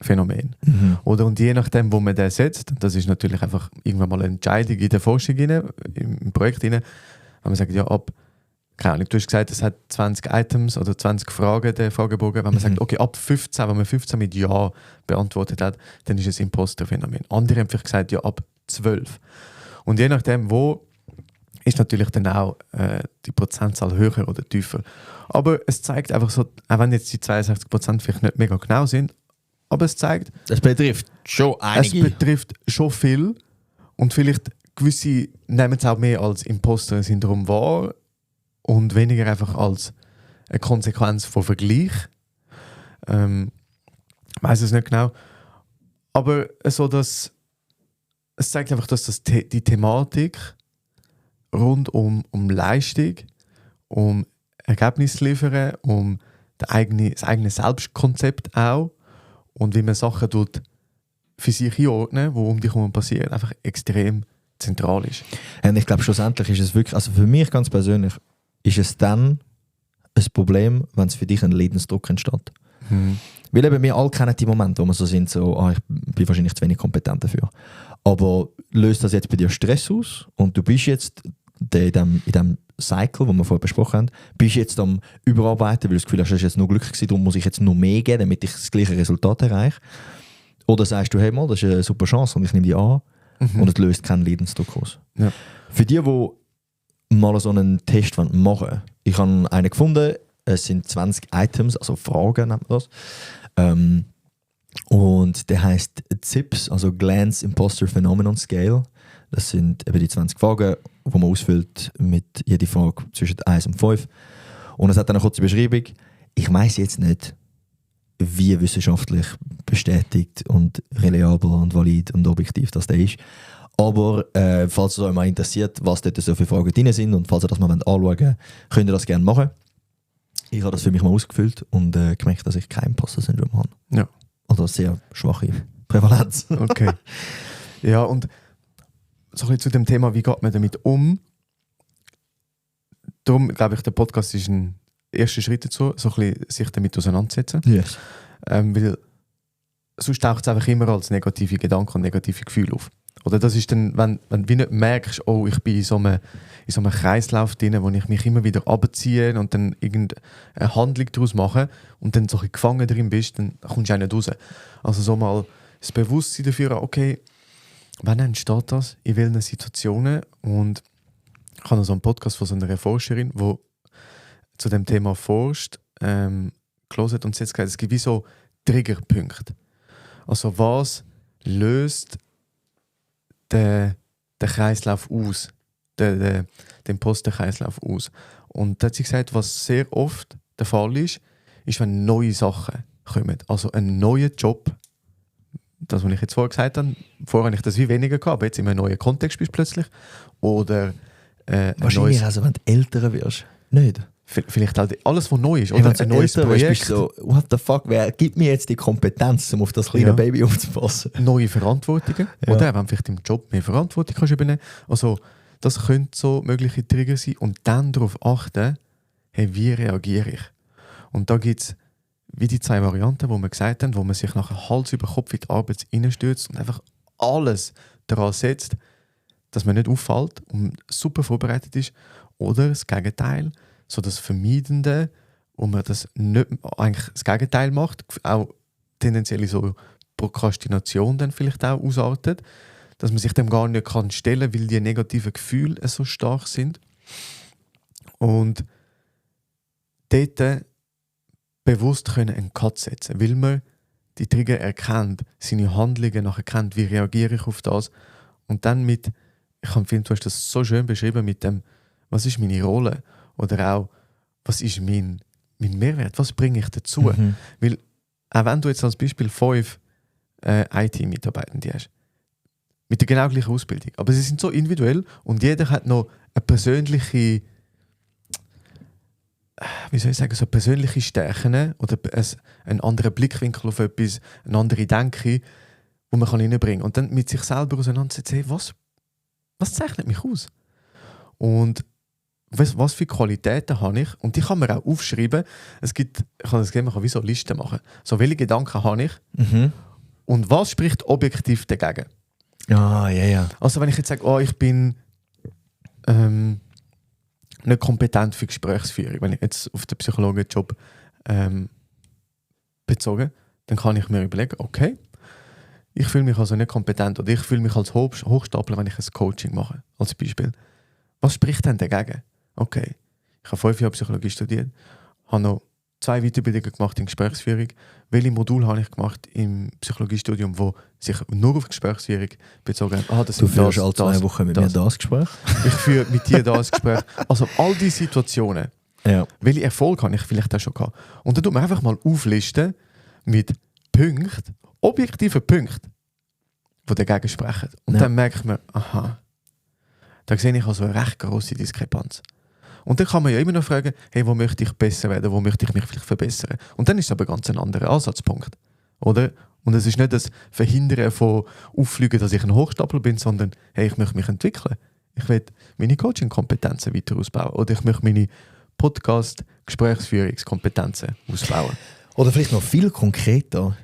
Phänomen. Oder? Und je nachdem, wo man den setzt, das ist natürlich einfach irgendwann mal eine Entscheidung in der Forschung, im Projekt, wenn man sagt, ja, keine Ahnung, du hast gesagt, es hat 20 Items oder 20 Fragen, der Fragebogen. Wenn man sagt, okay, ab 15, wenn man 15 mit Ja beantwortet hat, dann ist es Imposter-Phänomen. Andere haben vielleicht gesagt, ja, ab 12. Und je nachdem, wo, ist natürlich dann auch die Prozentzahl höher oder tiefer. Aber es zeigt einfach so, auch wenn jetzt die 62% vielleicht nicht mega genau sind, aber es zeigt, es betrifft schon einige. Es betrifft schon viel und vielleicht gewisse nehmen es auch mehr als Imposter-Syndrom wahr und weniger einfach als eine Konsequenz von Vergleich. Ich weiss es nicht genau. Aber so, dass es zeigt einfach, dass die Thematik rund um Leistung, um Ergebnis liefern, um das eigene Selbstkonzept auch und wie man Sachen für sich einordnen, die um dich herum passieren, einfach extrem zentral ist. Und ich glaube, schlussendlich ist es wirklich, also für mich ganz persönlich, ist es dann ein Problem, wenn es für dich ein Leidensdruck entsteht. Weil eben wir alle kennen die Momente, wo wir so sind, ich bin wahrscheinlich zu wenig kompetent dafür. Aber löst das jetzt bei dir Stress aus und du bist jetzt in dem Cycle, den wir vorher besprochen haben, bist jetzt am Überarbeiten, weil du das Gefühl hast, das ist jetzt nur Glück gewesen, darum muss ich jetzt noch mehr geben, damit ich das gleiche Resultat erreiche. Oder sagst du, hey mal, das ist eine super Chance und ich nehme die an und es löst keinen Leidensdruck aus. Ja. Für die mal so einen Test machen wollen, ich habe einen gefunden, es sind 20 Items, also Fragen nennt man das. Und der heisst ZIPS, also Glance Imposter Phenomenon Scale. Das sind eben die 20 Fragen, die man ausfüllt mit jeder Frage zwischen 1 und 5. Und es hat dann eine kurze Beschreibung. Ich weiss jetzt nicht, wie wissenschaftlich bestätigt und reliabel und valid und objektiv das ist. Aber falls es euch mal interessiert, was dort so viele Fragen drin sind und falls ihr das mal anschauen wollt, könnt ihr das gerne machen. Ich habe das für mich mal ausgefüllt und gemerkt, dass ich kein Imposter-Syndrom habe. Ja. Oder sehr schwache Prävalenz. Okay. Ja, und so ein bisschen zu dem Thema, wie geht man damit um? Darum glaube ich, der Podcast ist ein erster Schritt dazu, so ein bisschen sich damit auseinandersetzen. Yes. Weil sonst taucht es einfach immer als negative Gedanken und negative Gefühle auf. Oder das ist dann, wenn du nicht merkst, oh, ich bin in so einem Kreislauf drin, wo ich mich immer wieder abziehe und dann irgendeine Handlung daraus mache und dann so ein bisschen gefangen drin bist, dann kommst du auch nicht raus. Also so mal das Bewusstsein dafür, okay, wann entsteht das, in welchen Situationen? Und ich habe noch so einen Podcast von so einer Forscherin, die zu dem Thema forscht, gelesen und sie hat gesagt, es gibt wie so Triggerpunkte. Also was löst den Kreislauf aus, den Imposter-Kreislauf aus. Und da hat sie gesagt, was sehr oft der Fall ist, wenn neue Sachen kommen. Also ein neuer Job, das, was ich jetzt vorher gesagt habe, vorher habe ich das wie weniger gehabt, aber jetzt in einem neuen Kontext bist plötzlich. Oder wahrscheinlich also, wenn du älter wirst. Nicht? Vielleicht halt alles, was neu ist. Oder ein neues Projekt. Bist so, what the fuck, wer gibt mir jetzt die Kompetenz, um auf das kleine Baby aufzupassen? Neue Verantwortungen. Ja. Oder wenn vielleicht im Job mehr Verantwortung kannst übernehmen. Also das können so mögliche Trigger sein. Und dann darauf achten, hey, wie reagiere ich? Und da gibt es wie die 2 Varianten, die wir gesagt haben, wo man sich nachher Hals über Kopf in die Arbeit reinstürzt und einfach alles daran setzt, dass man nicht auffällt und super vorbereitet ist. Oder das Gegenteil, so das Vermeidende, wo man das nicht, eigentlich das Gegenteil macht, auch tendenziell so Prokrastination dann vielleicht auch ausartet, dass man sich dem gar nicht stellen kann, weil die negativen Gefühle so stark sind. Und dort bewusst einen Cut setzen, weil man die Trigger erkennt, seine Handlungen nachher kennt, wie reagiere ich auf das und dann mit, ich finde, du hast das so schön beschrieben mit dem, was ist meine Rolle oder auch, was ist mein Mehrwert, was bringe ich dazu, weil auch wenn du jetzt als Beispiel 5 IT-Mitarbeitende hast, mit der genau gleichen Ausbildung, aber sie sind so individuell und jeder hat noch eine persönliche, wie soll ich sagen, so persönliche Stärken oder einen anderen Blickwinkel auf etwas, eine andere Denke, die man reinbringen kann. Und dann mit sich selber auseinandersetzen, hey, was zeichnet mich aus? Und was für Qualitäten habe ich? Und die kann man auch aufschreiben. Ich kann wie so Listen machen. So, welche Gedanken habe ich? Und was spricht objektiv dagegen? Ja. Also wenn ich jetzt sage, ich bin nicht kompetent für Gesprächsführung, wenn ich jetzt auf den Psychologenjob bezogen, dann kann ich mir überlegen, okay, ich fühle mich also nicht kompetent oder ich fühle mich als Hochstapler, wenn ich ein Coaching mache, als Beispiel. Was spricht denn dagegen? Okay, ich habe 5 Jahre Psychologie studiert, habe noch 2 Weiterbildungen gemacht in Gesprächsführung. Welche Module habe ich gemacht im Psychologiestudium, wo sich nur auf Gesprächsführung bezogen haben? Du führst alle 2 Wochen mit mir das Gespräch? Ich führe mit dir das Gespräch. Also all diese Situationen, welche Erfolge habe ich vielleicht auch schon gehabt? Und dann tut man einfach mal auflisten mit Punkten, objektiven Punkten, die dagegen sprechen. Und dann merkt man, aha, da sehe ich also eine recht grosse Diskrepanz. Und dann kann man ja immer noch fragen, hey, wo möchte ich besser werden, wo möchte ich mich vielleicht verbessern? Und dann ist es aber ganz ein anderer Ansatzpunkt, oder? Und es ist nicht das Verhindern von Auffliegen, dass ich ein Hochstapler bin, sondern hey, ich möchte mich entwickeln. Ich will meine Coaching-Kompetenzen weiter ausbauen oder ich möchte meine Podcast-Gesprächsführungskompetenzen ausbauen. Oder vielleicht noch viel konkreter,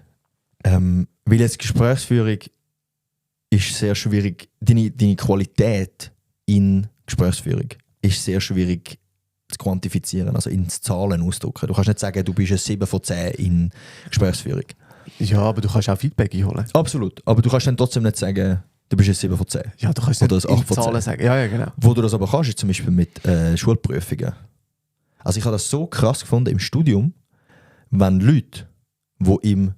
weil jetzt Gesprächsführung ist sehr schwierig, deine Qualität in Gesprächsführung ist sehr schwierig zu quantifizieren, also in Zahlen ausdrücken. Du kannst nicht sagen, du bist ein 7 von 10 in Gesprächsführung. Ja, aber du kannst auch Feedback einholen. Absolut, aber du kannst dann trotzdem nicht sagen, du bist ein 7 von 10. Ja, du kannst oder nicht ein 8 in von 10 Zahlen sagen. Ja, genau. Wo du das aber kannst, ist zum Beispiel mit Schulprüfungen. Also ich habe das so krass gefunden im Studium, wenn Leute, die im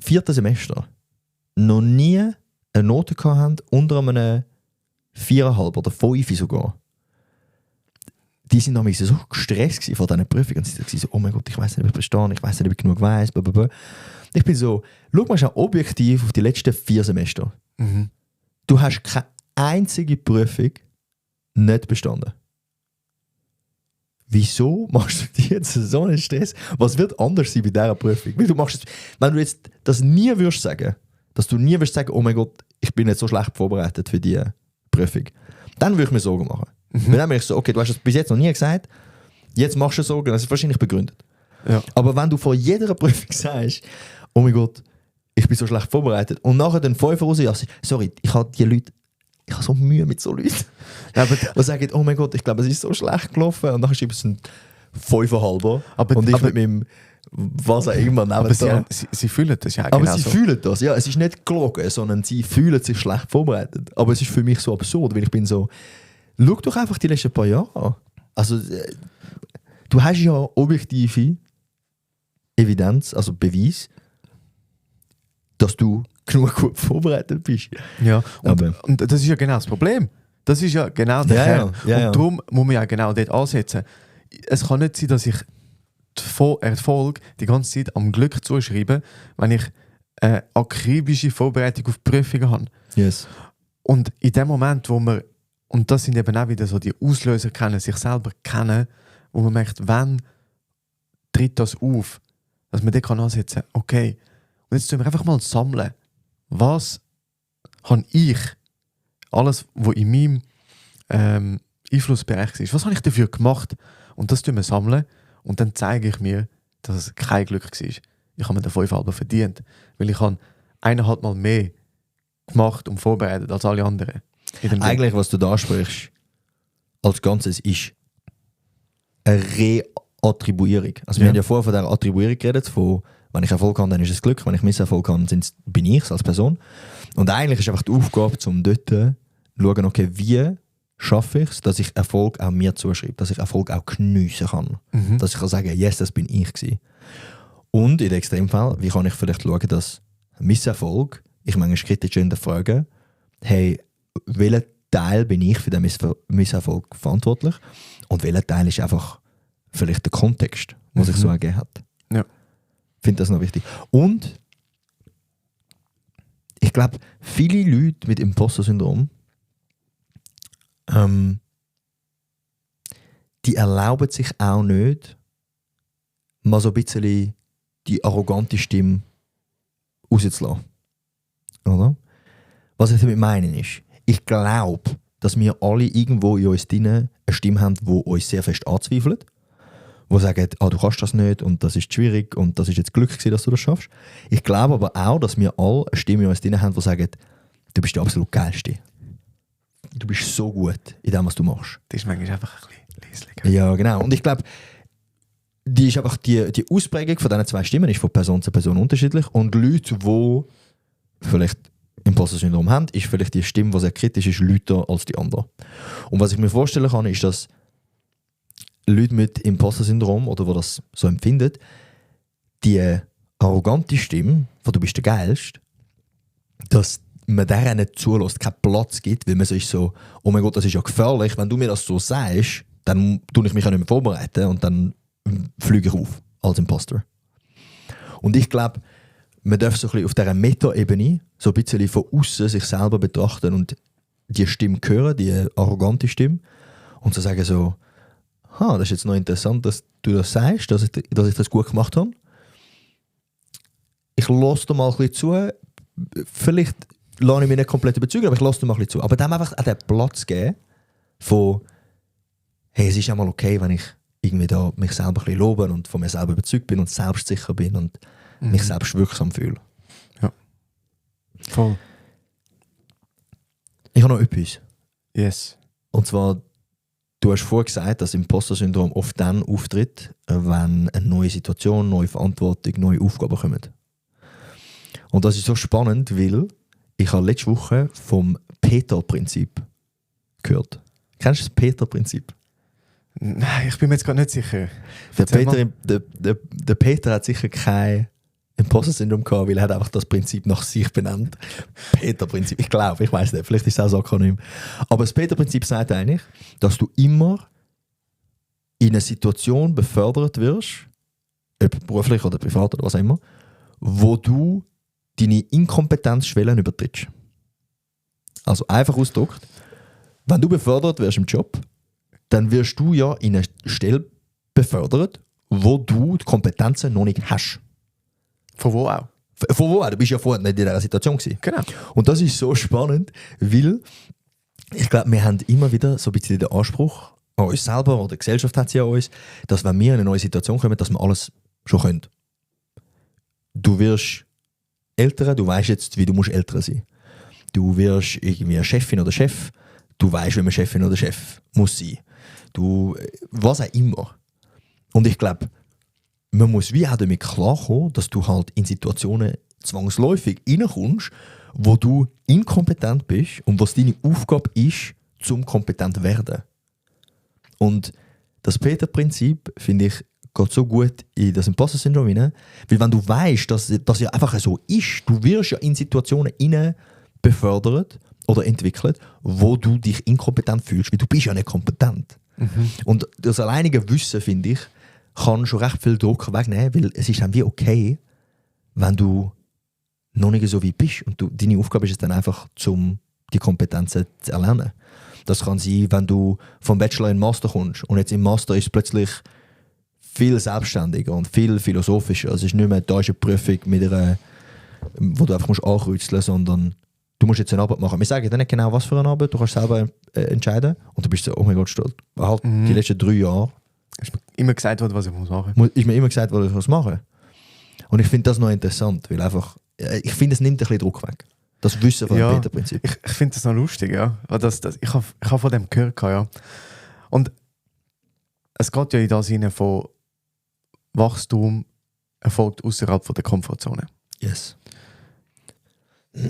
4. Semester noch nie eine Note hatten, unter einem 4,5 oder 5 sogar, die sind nämlich so gestresst vor diesen Prüfungen. Und sie waren so, oh mein Gott, ich weiss nicht, ob ich bestehe, ich weiss nicht, ob ich genug weiss. Blablabla. Ich bin so, schau mal schon objektiv auf die letzten 4 Semester. Mhm. Du hast keine einzige Prüfung nicht bestanden. Wieso machst du dir jetzt so einen Stress? Was wird anders sein bei dieser Prüfung? Weil du machst es, wenn du jetzt das nie würdest sagen, dass du nie würdest sagen, oh mein Gott, ich bin nicht so schlecht vorbereitet für diese Prüfung, dann würde ich mir Sorgen machen. Weil dann bin ich so, okay, du hast es bis jetzt noch nie gesagt, jetzt machst du Sorgen, das ist wahrscheinlich begründet. Ja. Aber wenn du vor jeder Prüfung sagst, oh mein Gott, ich bin so schlecht vorbereitet und nachher den 5 rauslassen, sorry, ich habe so Mühe mit so Leuten, die sagen, oh mein Gott, ich glaube, es ist so schlecht gelaufen und dann schreibst du ein 5,5 und ich mit meinem was auch immer neben aber sie fühlen das ja aber genau sie so. fühlen das, ja, es ist nicht gelogen, sondern sie fühlen sich schlecht vorbereitet. Aber es ist für mich so absurd, weil ich bin so, schau doch einfach die letzten paar Jahre an. Also, du hast ja objektive Evidenz, also Beweis, dass du genug gut vorbereitet bist. Ja, und das ist ja genau das Problem. Das ist ja genau der Kern. Und darum muss man ja genau dort ansetzen. Es kann nicht sein, dass ich Erfolg die ganze Zeit am Glück zuschreibe, wenn ich eine akribische Vorbereitung auf Prüfungen habe. Yes. Und in dem Moment, wo man, und das sind eben auch wieder so die Auslöser kennen, sich selber kennen, wo man merkt, wann tritt das auf, dass man dort ansetzen kann, okay, und jetzt tun wir einfach mal sammeln, was habe ich, alles, was in meinem Einflussbereich ist, was habe ich dafür gemacht, und das tun wir sammeln. Und dann zeige ich mir, dass es kein Glück war. Ich habe mir den 5,5 verdient. Weil ich habe 1,5 Mal mehr gemacht und vorbereitet als alle anderen. Eigentlich, was du da ansprichst, als Ganzes ist eine Reattribuierung. Also wir haben ja vorher von dieser Attribuierung geredet, von wenn ich Erfolg habe, dann ist es Glück, wenn ich Misserfolg habe, bin ich es als Person. Und eigentlich ist einfach die Aufgabe, um dort zu schauen, okay, wie schaffe ich es, dass ich Erfolg auch mir zuschreibe, dass ich Erfolg auch geniessen kann. Dass ich kann sagen, yes, das bin ich gewesen. Und in dem Extremfall, wie kann ich vielleicht schauen, dass Misserfolg, ich manchmal kritisch hinterfrage, hey, welcher Teil bin ich für den Misserfolg verantwortlich und welcher Teil ist einfach vielleicht der Kontext, was sich so ergeben hat. Ja. Ich finde das noch wichtig. Und ich glaube, viele Leute mit Imposter-Syndrom die erlauben sich auch nicht, mal so ein bisschen die arrogante Stimme rauszulassen. Oder? Was ich damit meine ist, ich glaube, dass wir alle irgendwo in uns drin eine Stimme haben, die uns sehr fest anzweifelt, die sagen, du kannst das nicht und das ist schwierig und das ist jetzt Glück gewesen, dass du das schaffst. Ich glaube aber auch, dass wir alle eine Stimme in uns drin haben, die sagt, du bist der absolut Geilste. Du bist so gut in dem, was du machst. Das ist manchmal einfach ein bisschen leislich. Ja, genau. Und ich glaube, die Ausprägung von diesen zwei Stimmen ist von Person zu Person unterschiedlich. Und Leute, die vielleicht Imposter-Syndrom haben, ist vielleicht die Stimme, die sehr kritisch ist, lauter als die andere. Und was ich mir vorstellen kann, ist, dass Leute mit Imposter-Syndrom oder die das so empfinden, die arrogante Stimme, von du bist der Geilste, dass man der nicht zulässt, keinen Platz gibt, weil man so ist so, oh mein Gott, das ist ja gefährlich, wenn du mir das so sagst, dann tue ich mich ja nicht mehr vorbereiten und dann fliege ich auf als Imposter. Und ich glaube, man darf so ein bisschen auf dieser Meta-Ebene so ein bisschen von außen sich selber betrachten und die Stimme hören, die arrogante Stimme, und so sagen so, das ist jetzt noch interessant, dass du das sagst, dass ich das gut gemacht habe. Ich lasse dir mal ein bisschen zu, vielleicht lasse ich mich nicht komplett überzeugen, aber ich lasse dir mal ein bisschen zu. Aber dann einfach auch den Platz geben von, hey, es ist ja mal okay, wenn ich irgendwie da mich selber ein bisschen lobe und von mir selber überzeugt bin und selbstsicher bin und mich selbst wirksam fühle. Ja. Voll. Ich habe noch etwas. Yes. Und zwar, du hast vorher gesagt, dass Imposter-Syndrom oft dann auftritt, wenn eine neue Situation, neue Verantwortung, neue Aufgaben kommen. Und das ist so spannend, weil ich habe letzte Woche vom Peter-Prinzip gehört. Kennst du das Peter-Prinzip? Nein, ich bin mir jetzt gerade nicht sicher. Der Peter hat sicher kein Imposter-Syndrom gehabt, weil er hat einfach das Prinzip nach sich benannt. Peter-Prinzip. Ich glaube, ich weiß nicht, vielleicht ist es auch ein Akronym. Aber das Peter-Prinzip sagt eigentlich, dass du immer in eine Situation befördert wirst, ob beruflich oder privat oder was auch immer, wo du deine Inkompetenzschwellen übertrittst. Also einfach ausgedrückt, wenn du befördert wirst im Job, dann wirst du ja in eine Stelle befördert, wo du die Kompetenzen noch nicht hast. Von wo auch? Von wo auch? Du bist ja vorher nicht in dieser Situation gewesen. Genau. Und das ist so spannend, weil ich glaube, wir haben immer wieder so ein bisschen den Anspruch an uns selber, oder die Gesellschaft hat sie an uns, dass wenn wir in eine neue Situation kommen, dass wir alles schon können. Du wirst älter, du weißt jetzt, wie du musst älter sein. Du wirst irgendwie Chefin oder Chef, du weißt, wie man Chefin oder Chef muss sein. Du, was auch immer. Und ich glaube, man muss wie auch damit klarkommen, dass du halt in Situationen zwangsläufig reinkommst, wo du inkompetent bist und was deine Aufgabe ist, zum kompetent werden. Und das Peter-Prinzip, finde ich, geht so gut in das Imposter-Syndrom hinein, weil wenn du weißt, dass das ja einfach so ist, du wirst ja in Situationen hinein befördert oder entwickelt, wo du dich inkompetent fühlst, weil du bist ja nicht kompetent. Und das alleinige Wissen, finde ich, kann schon recht viel Druck wegnehmen, weil es ist dann wie okay, wenn du noch nicht so weit bist und deine Aufgabe ist es dann einfach, die Kompetenzen zu erlernen. Das kann sein, wenn du vom Bachelor in den Master kommst und jetzt im Master ist es plötzlich viel selbstständiger und viel philosophischer. Es ist nicht mehr, da ist eine Prüfung, wo du einfach ankreuzeln musst, sondern du musst jetzt eine Arbeit machen. Wir sagen dir nicht genau, was für eine Arbeit, du kannst selber entscheiden und du bist so, oh mein Gott, stolz. Halt die letzten 3 Jahre ist mir immer gesagt worden, was ich machen muss. Ist mir immer gesagt, was ich machen muss. Und ich finde das noch interessant, weil einfach, ich finde, es nimmt ein bisschen Druck weg. Das Wissen von dem Peter-Prinzip. Ich finde das noch lustig, ja. Ich habe von dem gehört, ja. Und es geht ja in das Sinne von Wachstum erfolgt außerhalb der Komfortzone. Yes.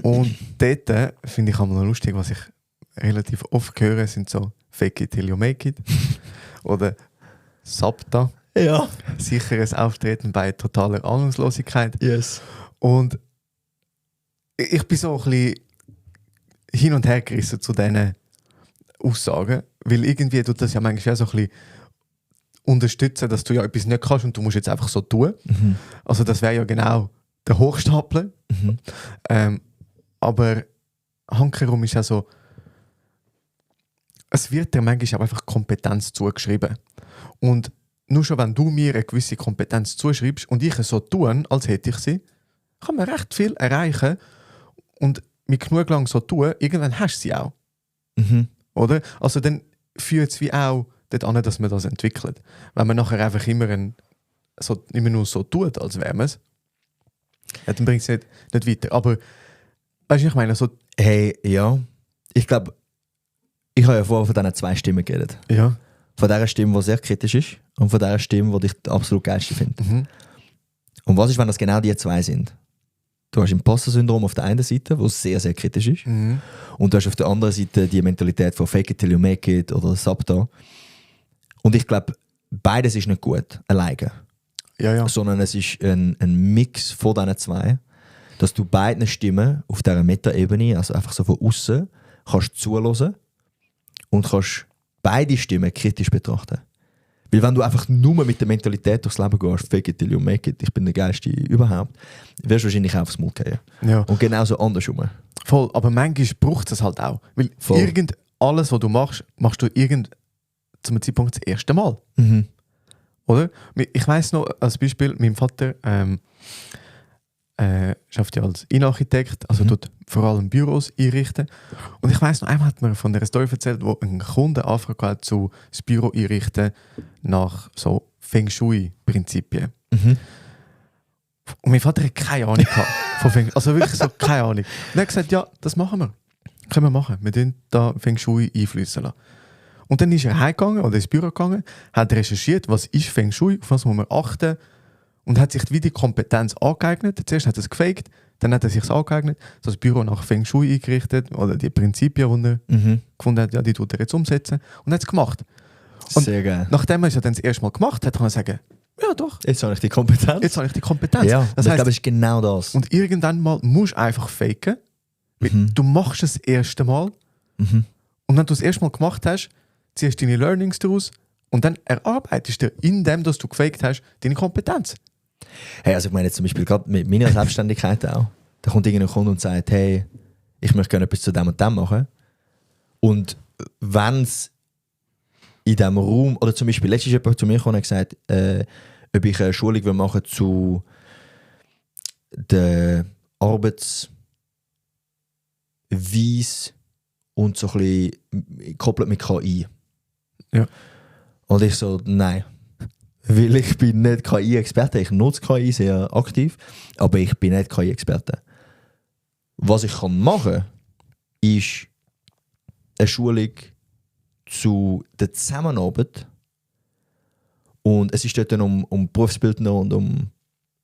Und dort finde ich auch noch lustig, was ich relativ oft höre, sind so Fake it till you make it. Oder SAPTA. Ja. Sicheres Auftreten bei totaler Ahnungslosigkeit. Yes. Und ich bin so ein bisschen hin und her gerissen zu diesen Aussagen, weil irgendwie tut das ja manchmal auch so ein bisschen unterstützen, dass du ja etwas nicht kannst und du musst jetzt einfach so tun. Also das wäre ja genau der Hochstapler. Aber hankerum ist ja so, es wird dir manchmal auch einfach Kompetenz zugeschrieben. Und nur schon, wenn du mir eine gewisse Kompetenz zuschreibst und ich es so tue, als hätte ich sie, kann man recht viel erreichen und mit genug lang so tun, irgendwann hast du sie auch. Oder? Also dann führt es wie auch dorthin, dass man das entwickelt. Wenn man nachher einfach immer nur so tut, als wäre man es, dann bringt es nicht weiter. Aber, weißt du, ich meine, so... Hey, ja. Ich glaube, ich habe ja vorher von diesen 2 Stimmen geredet. Ja. Von dieser Stimme, die sehr kritisch ist und von dieser Stimme, die ich die absolut geilste finde. Mhm. Und was ist, wenn das genau die 2 sind? Du hast Imposter-Syndrom auf der einen Seite, wo sehr, sehr kritisch ist. Mhm. Und du hast auf der anderen Seite die Mentalität von Fake it till you make it oder Sabta. Und ich glaube, beides ist nicht gut, alleine. Ja. Sondern es ist ein Mix von diesen 2, dass du beiden Stimmen auf dieser Meta-Ebene, also einfach so von außen, kannst zuhören und kannst beide Stimmen kritisch betrachten. Weil wenn du einfach nur mit der Mentalität durchs Leben gehst, fake it till you make it, ich bin der Geilste überhaupt, wirst du wahrscheinlich auch aufs Maul gehen. Ja. Und genauso andersrum. Voll, aber manchmal braucht es halt auch. Weil Voll. alles, was du machst, machst du zum Zeitpunkt das erste Mal. Mhm. Oder? Ich weiss noch, als Beispiel, mein Vater schafft ja als Innenarchitekt, also tut vor allem Büros einrichten. Und ich weiss noch, einmal hat mir von der Story erzählt, wo ein Kunde Anfrage hat zu das Büro einrichten nach so Feng Shui-Prinzipien. Mhm. Und mein Vater hat keine Ahnung gehabt von Feng Shui. Also wirklich so keine Ahnung. Und er hat gesagt, ja, das machen wir. Können wir machen. Wir tun da Feng Shui einfließen lassen. Und dann ist er heimgegangen oder ins Büro gegangen, hat recherchiert, was ist Feng Shui, auf was muss man achten und hat sich wie die Kompetenz angeeignet. Zuerst hat er es gefaked, dann hat er sich angeeignet, das Büro nach Feng Shui eingerichtet oder die Prinzipien, die er gefunden hat, ja, die tut er jetzt umsetzen und hat es gemacht. Und sehr geil. nachdem er es ja dann das erste Mal gemacht hat, kann er sagen, ja doch, Jetzt habe ich die Kompetenz. jetzt habe ich die Kompetenz. Ja, das ich heisst, glaube, es ist genau das. und irgendwann mal musst du einfach faken, weil du machst es das erste Mal Mhm. und wenn du es das erste Mal gemacht hast, ziehst du deine Learnings daraus und dann erarbeitest du, indem dass du gefaked hast, deine Kompetenz. Hey, also ich meine jetzt zum Beispiel gerade mit meiner Selbstständigkeit auch. Da kommt irgendein Kunde und sagt, hey, ich möchte gerne etwas zu dem und dem machen. Und wenn es in diesem Raum, oder zum Beispiel letztens jemand zu mir gekommen und gesagt, ob ich eine Schulung machen will zu der Arbeitsweise und so ein bisschen gekoppelt mit KI. Ja. Und ich so, nein. Weil ich bin nicht KI-Experte. Ich nutze KI sehr aktiv, aber ich bin nicht KI-Experte. Was ich machen kann, ist eine Schulung zu der Zusammenarbeit. Und es ist dort dann um Berufsbildner und um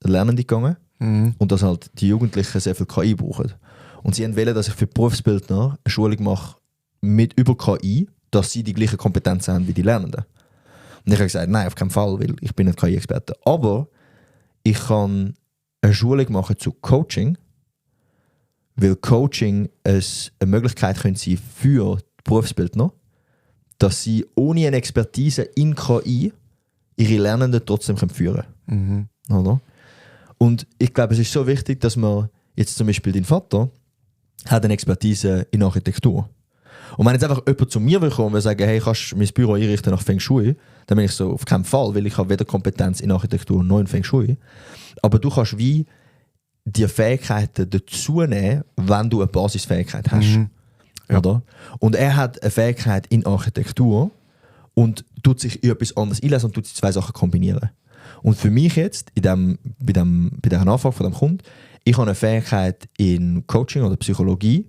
Lernende gegangen. Mhm. Und dass halt die Jugendlichen sehr viel KI brauchen. Und sie wollen, dass ich für Berufsbildner eine Schulung mache über KI, dass sie die gleichen Kompetenzen haben wie die Lernenden. Und ich habe gesagt, nein, auf keinen Fall, weil ich bin nicht KI-Experte. Aber ich kann eine Schulung machen zu Coaching, weil Coaching eine Möglichkeit könnte sein für die Berufsbildner, dass sie ohne eine Expertise in KI ihre Lernenden trotzdem führen können. Mhm. Oder? Und ich glaube, es ist so wichtig, dass man jetzt zum Beispiel dein Vater hat eine Expertise in Architektur. Und wenn jetzt einfach jemand zu mir will kommen und sagen, hey, kannst du mein Büro einrichten nach Feng Shui, dann bin ich so, auf keinen Fall, weil ich habe weder Kompetenz in Architektur noch in Feng Shui. Aber du kannst wie die Fähigkeiten dazu nehmen, wenn du eine Basisfähigkeit hast. Mhm. Ja. Oder? Und er hat eine Fähigkeit in Architektur und tut sich in etwas anderes einlesen und tut die 2 Sachen kombinieren. Und für mich jetzt, bei dieser Anfrage von dem Kunden, ich habe eine Fähigkeit in Coaching oder Psychologie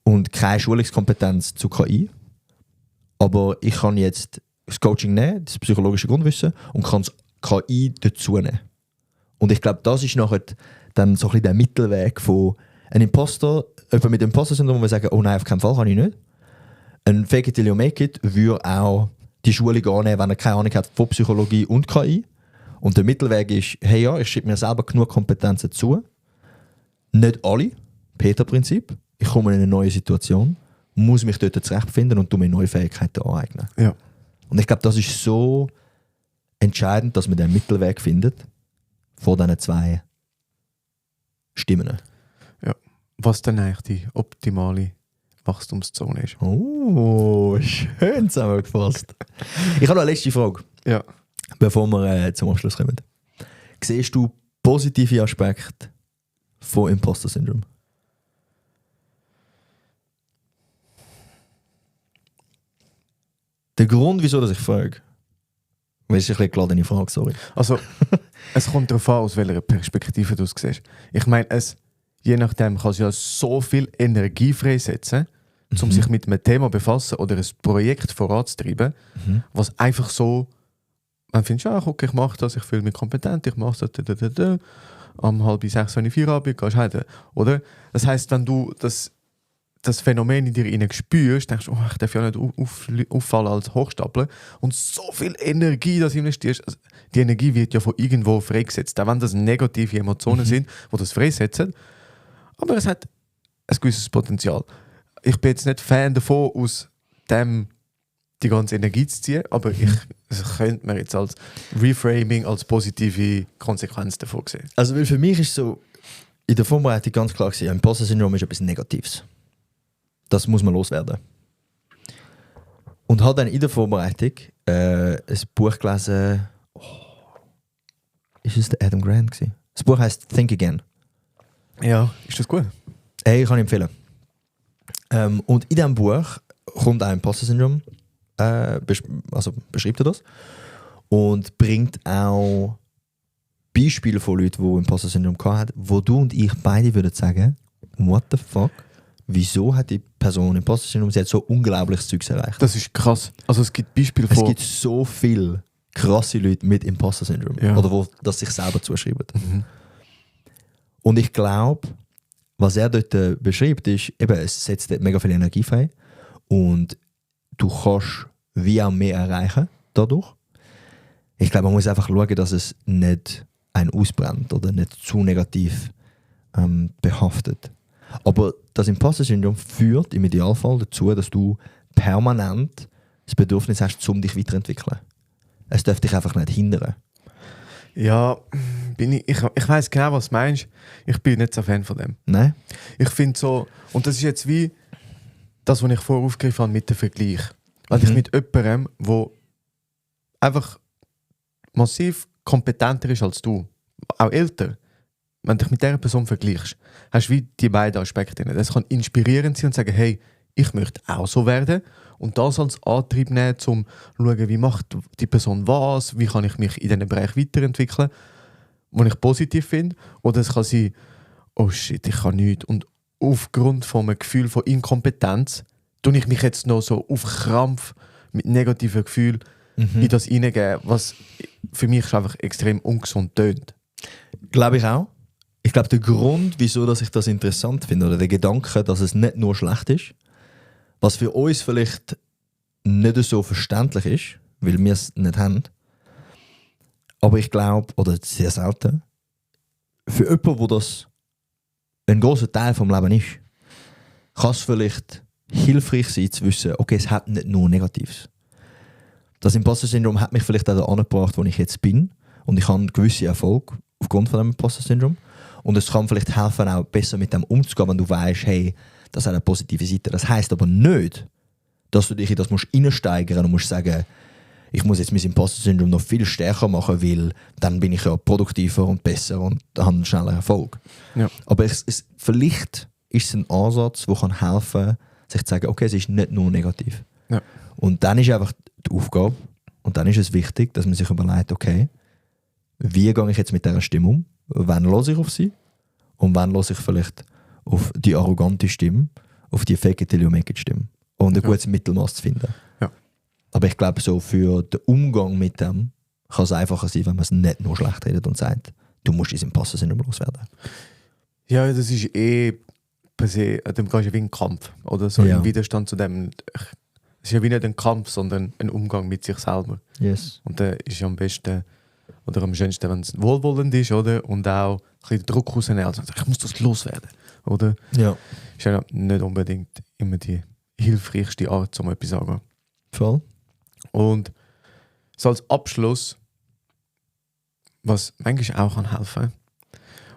und keine Schulungskompetenz zu KI. Aber ich kann jetzt das Coaching nehmen, das psychologische Grundwissen, und kann das KI dazu nehmen. Und ich glaube, das ist nachher dann so ein bisschen der Mittelweg von einem Imposter, jemand mit Imposter-Syndrom, wo wir sagen, oh nein, auf keinen Fall kann ich nicht. Ein Fake it till you make it würde auch die Schulung annehmen, wenn er keine Ahnung hat von Psychologie und KI. Und der Mittelweg ist, hey ja, ich schreibe mir selber genug Kompetenzen zu. Nicht alle, Peter-Prinzip. Ich komme in eine neue Situation, muss mich dort zurechtfinden und mir neue Fähigkeiten aneignen. Ja. Und ich glaube, das ist so entscheidend, dass man den Mittelweg findet vor diesen 2 Stimmen. Ja. Was dann eigentlich die optimale Wachstumszone ist. Oh, schön zusammengefasst. Ich habe noch eine letzte Frage, Ja. bevor wir zum Abschluss kommen. Siehst du positive Aspekte von Imposter-Syndrom? Der Grund, wieso dass ich frage, weil es ist ein bisschen geladene Frage, sorry. Also, es kommt darauf an, aus welcher Perspektive du es siehst. Ich meine, je nachdem kann es ja so viel Energie freisetzen, um sich mit einem Thema befassen oder ein Projekt voranzutreiben, was einfach so, man findet, ja, okay, ich mache das, ich fühle mich kompetent, ich mache das, am 5:30, wenn ich Feierabend gehst heim, oder? Das heisst, wenn du das Phänomen in dir innen spürst, denkst du, oh, ich darf ja nicht auffallen als Hochstapler. Und so viel Energie, dass du investierst, also die Energie wird ja von irgendwo freigesetzt. Auch wenn das negative Emotionen sind, die das freisetzen. Aber es hat ein gewisses Potenzial. Ich bin jetzt nicht Fan davon, aus dem die ganze Energie zu ziehen, aber es könnte man jetzt als Reframing, als positive Konsequenz davon sehen. Also weil für mich ist so in der Vorbereitung ganz klar gewesen, Imposter-Syndrom ist etwas Negatives. Das muss man loswerden. Und habe dann in der Vorbereitung ein Buch gelesen. Ist es der Adam Grant gewesen? Das Buch heißt Think Again. Ja, ist das gut? Hey, ich kann empfehlen. Und in diesem Buch kommt auch Imposter-Syndrom, beschreibt er das und bringt auch Beispiele von Leuten, die Imposter-Syndrom hatten, wo du und ich beide würden sagen, what the fuck? Wieso hat die Person Imposter-Syndrom? Sie hat so unglaubliches Zeugs erreicht. Das ist krass. Also es gibt Beispiele von... Es gibt so viele krasse Leute mit Imposter-Syndrom. Ja. Oder wo das sich selber zuschreiben. Und ich glaube, was er dort beschreibt, ist, eben, es setzt dort mega viel Energie frei. Und du kannst wie auch mehr erreichen dadurch. Ich glaube, man muss einfach schauen, dass es nicht einen ausbrennt oder nicht zu negativ behaftet. Aber das Imposter-Syndrom führt im Idealfall dazu, dass du permanent das Bedürfnis hast, um dich weiterzuentwickeln. Es darf dich einfach nicht hindern. Ja, ich weiss genau, was du meinst. Ich bin nicht so Fan von dem. Nein? Ich finde so, und das ist jetzt wie das, was ich vorher aufgegriffen habe mit dem Vergleich. Weil dich mit jemandem, der einfach massiv kompetenter ist als du, auch älter, wenn du dich mit dieser Person vergleichst, hast du wie die beiden Aspekte drin. Das kann inspirierend sein und sagen, hey, ich möchte auch so werden. Und das als Antrieb nehmen, um zu schauen, wie macht die Person was, wie kann ich mich in diesem Bereich weiterentwickeln, was ich positiv finde. Oder es kann sein, oh shit, ich kann nichts. Und aufgrund von einem Gefühl von Inkompetenz tue ich mich jetzt noch so auf Krampf mit negativen Gefühlen in das hineingeben, was für mich einfach extrem ungesund tönt. Glaube ich auch. Ich glaube, der Grund, wieso dass ich das interessant finde, oder der Gedanke, dass es nicht nur schlecht ist, was für uns vielleicht nicht so verständlich ist, weil wir es nicht haben, aber ich glaube, oder sehr selten, für jemanden, wo das ein grosser Teil vom Leben ist, kann es vielleicht hilfreich sein zu wissen, okay, es hat nicht nur Negatives. Das Imposter-Syndrom hat mich vielleicht auch angebracht, wo ich jetzt bin, und ich habe gewisse Erfolg aufgrund von dem Imposter-Syndrom. Und es kann vielleicht helfen, auch besser mit dem umzugehen, wenn du weißt, hey, das hat eine positive Seite. Das heisst aber nicht, dass du dich in das reinsteigern musst und musst sagen, ich muss jetzt mein Imposter-Syndrom noch viel stärker machen, weil dann bin ich ja produktiver und besser und habe einen schnelleren Erfolg. Ja. Aber vielleicht ist es ein Ansatz, der kann helfen, sich zu sagen, okay, es ist nicht nur negativ. Ja. Und dann ist einfach die Aufgabe, und dann ist es wichtig, dass man sich überlegt, okay, wie gehe ich jetzt mit dieser Stimme um? Wann höre ich auf sie? Und wann höre ich vielleicht auf die arrogante Stimme, auf die Fake it till you make it Stimme? Und ein gutes Mittelmaß zu finden. Ja. Aber ich glaube, so für den Umgang mit dem kann es einfacher sein, wenn man es nicht nur schlecht redet und sagt, du musst ins Imposter-Syndrom loswerden. Ja, das ist per se, dem gehst du wie ein Kampf. Oder so Ja. im Widerstand zu dem. Es ist ja wie nicht ein Kampf, sondern ein Umgang mit sich selber. Yes. Und der ist ja am besten oder am schönsten, wenn es wohlwollend ist, oder? Und auch ein bisschen Druck rausnehmen. Also ich muss das loswerden. Oder? Ja. Ist ja nicht unbedingt immer die hilfreichste Art, um etwas zu sagen. Voll. Und so als Abschluss, was manchmal auch helfen kann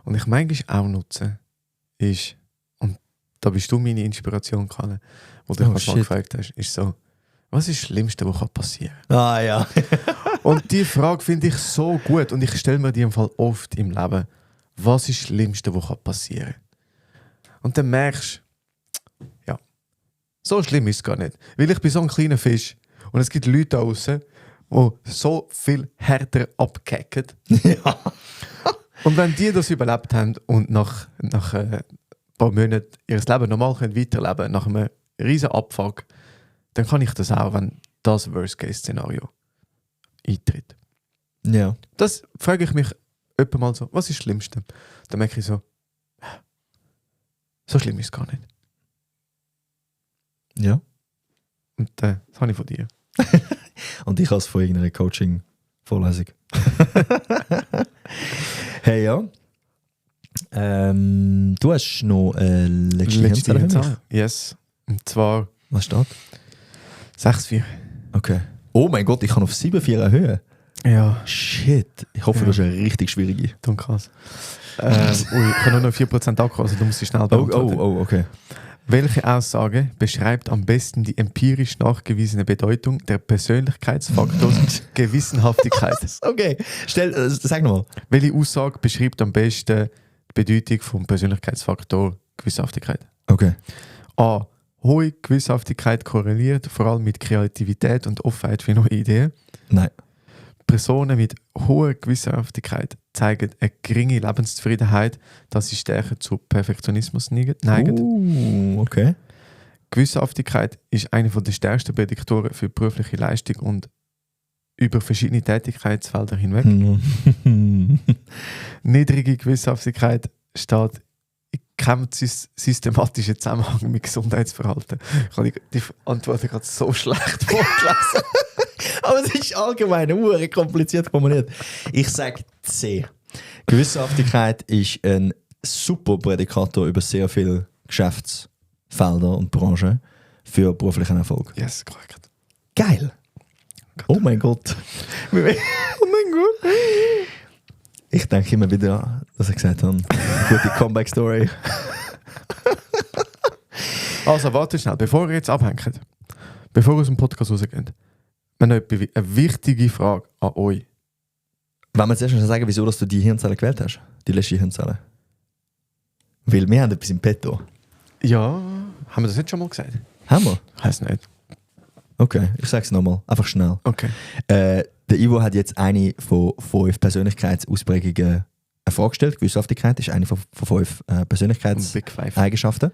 und ich manchmal auch nutze, ist, und da bist du meine Inspiration, Kalle, wo du mich mal gefragt hast, ist so, was ist das Schlimmste, was passieren kann? Ah ja. Und die Frage finde ich so gut und ich stelle mir die im Fall oft im Leben. Was ist das Schlimmste, was passieren kann? Und dann merkst du, ja, so schlimm ist es gar nicht. Weil ich bin so ein kleiner Fisch Und es gibt Leute da draussen, die so viel härter abgehacken. Ja. Und wenn die das überlebt haben und nach ein paar Monaten ihr Leben normal weiterleben können, nach einem riesen Abfuck, dann kann ich das auch, wenn das Worst-Case-Szenario eintritt. Ja. Das frage ich mich öppe mal so, was ist das Schlimmste? Dann merke ich so, so schlimm ist es gar nicht. Ja. Und das habe ich von dir. Und ich als von irgendeiner Coaching-Vorlesung. Hey, ja. Du hast noch letzte Hirnzelle für mich. Yes. Und zwar Was steht? 6,4. Okay. Oh mein Gott, ich kann auf 7,4 erhöhen. Ja, Shit. Ich hoffe, Ja. das ist eine richtig schwierige. dann krass. Ich habe nur noch 4% Akku, also du musst sie schnell beantworten. Okay. Welche Aussage beschreibt am besten die empirisch nachgewiesene Bedeutung der Persönlichkeitsfaktors Gewissenhaftigkeit? Okay. Sag nochmal. Welche Aussage beschreibt am besten die Bedeutung vom Persönlichkeitsfaktor Gewissenhaftigkeit? Okay. A. Hohe Gewissenhaftigkeit korreliert vor allem mit Kreativität und Offenheit für neue Ideen. Nein. Personen mit hoher Gewissenhaftigkeit zeigen eine geringe Lebenszufriedenheit, da sie stärker zu Perfektionismus neigen. Okay. Gewissenhaftigkeit ist einer der stärksten Prädiktoren für berufliche Leistung und über verschiedene Tätigkeitsfelder hinweg. Niedrige Gewissenhaftigkeit steht in keinem systematischen Zusammenhang mit Gesundheitsverhalten. Ich habe die Antworten gerade so schlecht vorgelesen. Aber es ist allgemein kompliziert formuliert. Ich sage C. Gewissenhaftigkeit ist ein super Prädikator über sehr viele Geschäftsfelder und Branchen für beruflichen Erfolg. Yes, korrekt. Geil. Oh mein Gott. Oh mein Gott. Ich denke immer wieder, dass ich gesagt habe, gute Comeback-Story. Also, warte schnell, bevor ihr jetzt abhängt, bevor ihr aus dem Podcast rausgeht, wir haben noch eine wichtige Frage an euch. Wenn wir zuerst mal sagen, wieso dass du die Hirnzelle gewählt hast, die letzte Hirnzelle. Weil wir haben etwas im Petto. Ja, haben wir das nicht schon mal gesagt? Haben wir? Ich weiß nicht. Okay, ich sage es nochmal, einfach schnell. Okay. Der Ivo hat jetzt eine von 5 Persönlichkeitsausprägungen eine Frage gestellt. Gewissenhaftigkeit ist eine von 5 Big Five. Persönlichkeitseigenschaften.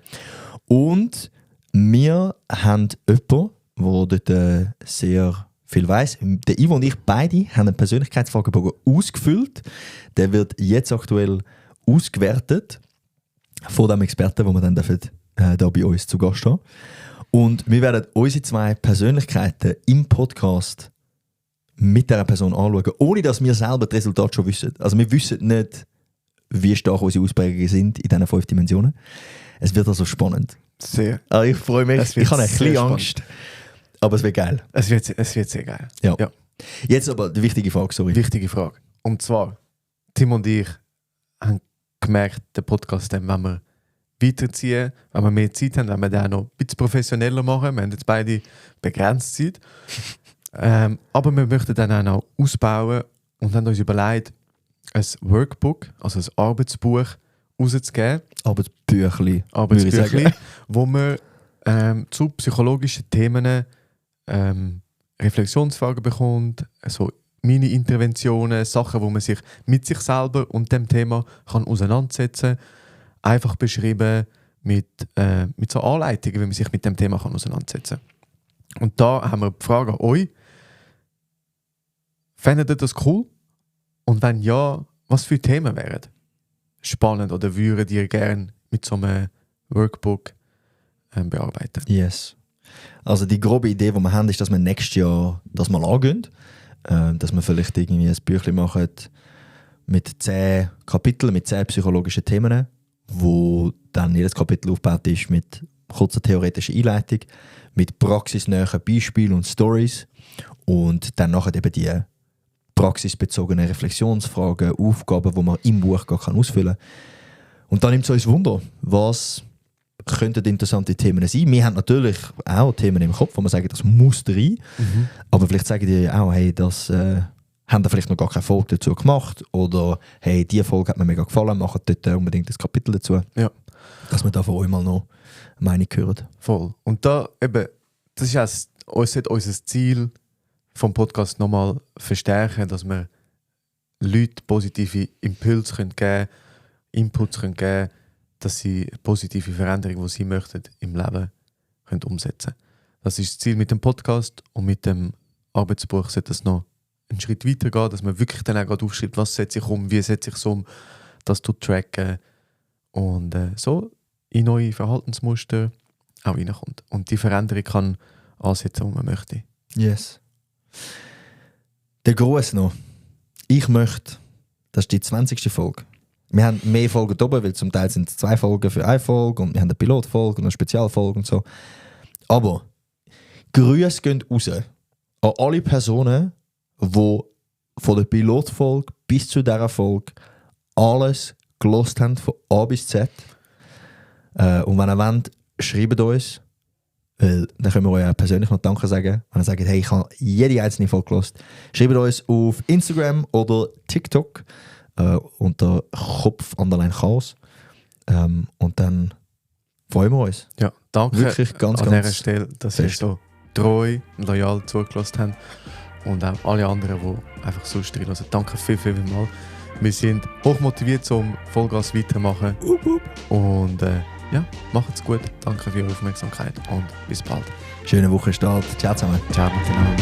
Und wir haben jemanden, der dort sehr viel weiss. Der Ivo und ich beide haben einen Persönlichkeitsfragebogen ausgefüllt. Der wird jetzt aktuell ausgewertet von dem Experten, den wir dann dürfen, da bei uns zu Gast haben. Und wir werden unsere 2 Persönlichkeiten im Podcast mit dieser Person anschauen, ohne dass wir selber das Resultat schon wissen. Also wir wissen nicht, wie stark unsere Ausprägungen sind in diesen 5 Dimensionen. Es wird also spannend. Sehr. Also ich freue mich. Ich habe ein bisschen sehr Angst. Aber es wird geil. Es wird sehr geil. Ja. Ja. Jetzt aber die wichtige Frage, sorry. Wichtige Frage. Und zwar, Tim und ich haben gemerkt, den Podcast, wenn wir weiterziehen, wenn wir mehr Zeit haben, wenn wir den noch ein bisschen professioneller machen. Wir haben jetzt beide begrenzt Zeit. Aber wir möchten dann auch noch ausbauen und haben uns überlegt, ein Workbook, also ein Arbeitsbuch, rauszugeben. Arbeitsbüchli. Arbeitsbüchli, wo wir zu psychologischen Themen Reflexionsfragen bekommt, so Mini-Interventionen, Sachen, wo man sich mit sich selber und dem Thema kann auseinandersetzen kann. Einfach beschrieben mit so Anleitungen, wie man sich mit dem Thema kann auseinandersetzen kann. Und da haben wir die Frage an euch. Fändet ihr das cool? Und wenn ja, was für Themen wären spannend oder würdet ihr gerne mit so einem Workbook bearbeiten? Yes. Also die grobe Idee, die wir haben, ist, dass wir nächstes Jahr das mal angehen. Dass wir vielleicht irgendwie ein Büchlein machen mit 10 Kapiteln, mit 10 psychologischen Themen, wo dann jedes Kapitel aufgebaut ist mit kurzer theoretischer Einleitung, mit praxisnähen Beispielen und Stories und dann nachher eben die praxisbezogenen Reflexionsfragen, Aufgaben, die man im Buch gar ausfüllen kann. Und dann nimmt es uns Wunder, was könnten interessante Themen sein. Wir haben natürlich auch Themen im Kopf, wo wir sagen, das muss rein. Aber vielleicht sagen die auch, hey, das haben da vielleicht noch gar keine Folge dazu gemacht. Oder hey, diese Folge hat mir mega gefallen, macht dort unbedingt das Kapitel dazu. Ja. Dass wir da von euch mal noch eine Meinung hören. Voll. Und da eben, das ist uns sollte unser Ziel vom Podcast nochmal verstärken, dass wir Leuten positive Impulse geben können, Inputs geben können, dass sie eine positive Veränderung, die sie möchten, im Leben können umsetzen können. Das ist das Ziel mit dem Podcast und mit dem Arbeitsbuch sollte es noch einen Schritt weiter gehen, dass man wirklich dann auch gerade aufschreibt, was setze ich um, wie setze ich es um, das zu tracken und so in neue Verhaltensmuster auch reinkommt. Und die Veränderung kann ansetzen, wo man möchte. Yes. Der Gruß noch. Ich möchte, das ist die 20. Folge. Wir haben mehr Folgen da oben, weil zum Teil sind es 2 Folgen für eine Folge und wir haben eine Pilotfolge und eine Spezialfolge und so. Aber Grüße gehen raus an alle Personen, die von der Pilotfolge bis zu dieser Folge alles gelost haben, von A bis Z. Und wenn ihr wollt, schreibt uns, weil dann können wir euch auch persönlich noch Danke sagen. Wenn ihr sagt, hey, ich habe jede einzelne Folge gelost, schreibt uns auf Instagram oder TikTok unter Kopf_Chaos. Und dann freuen wir uns. Ja, danke Wirklich ganz, an ganz dieser Stelle, dass ihr so treu und loyal zugelassen habt. Und auch alle anderen, die einfach so reinhören. Danke viel, viel mal. Wir sind hochmotiviert, um Vollgas weitermachen. Und ja, macht's gut. Danke für eure Aufmerksamkeit und bis bald. Schöne Woche Start. Ciao zusammen. Ciao miteinander.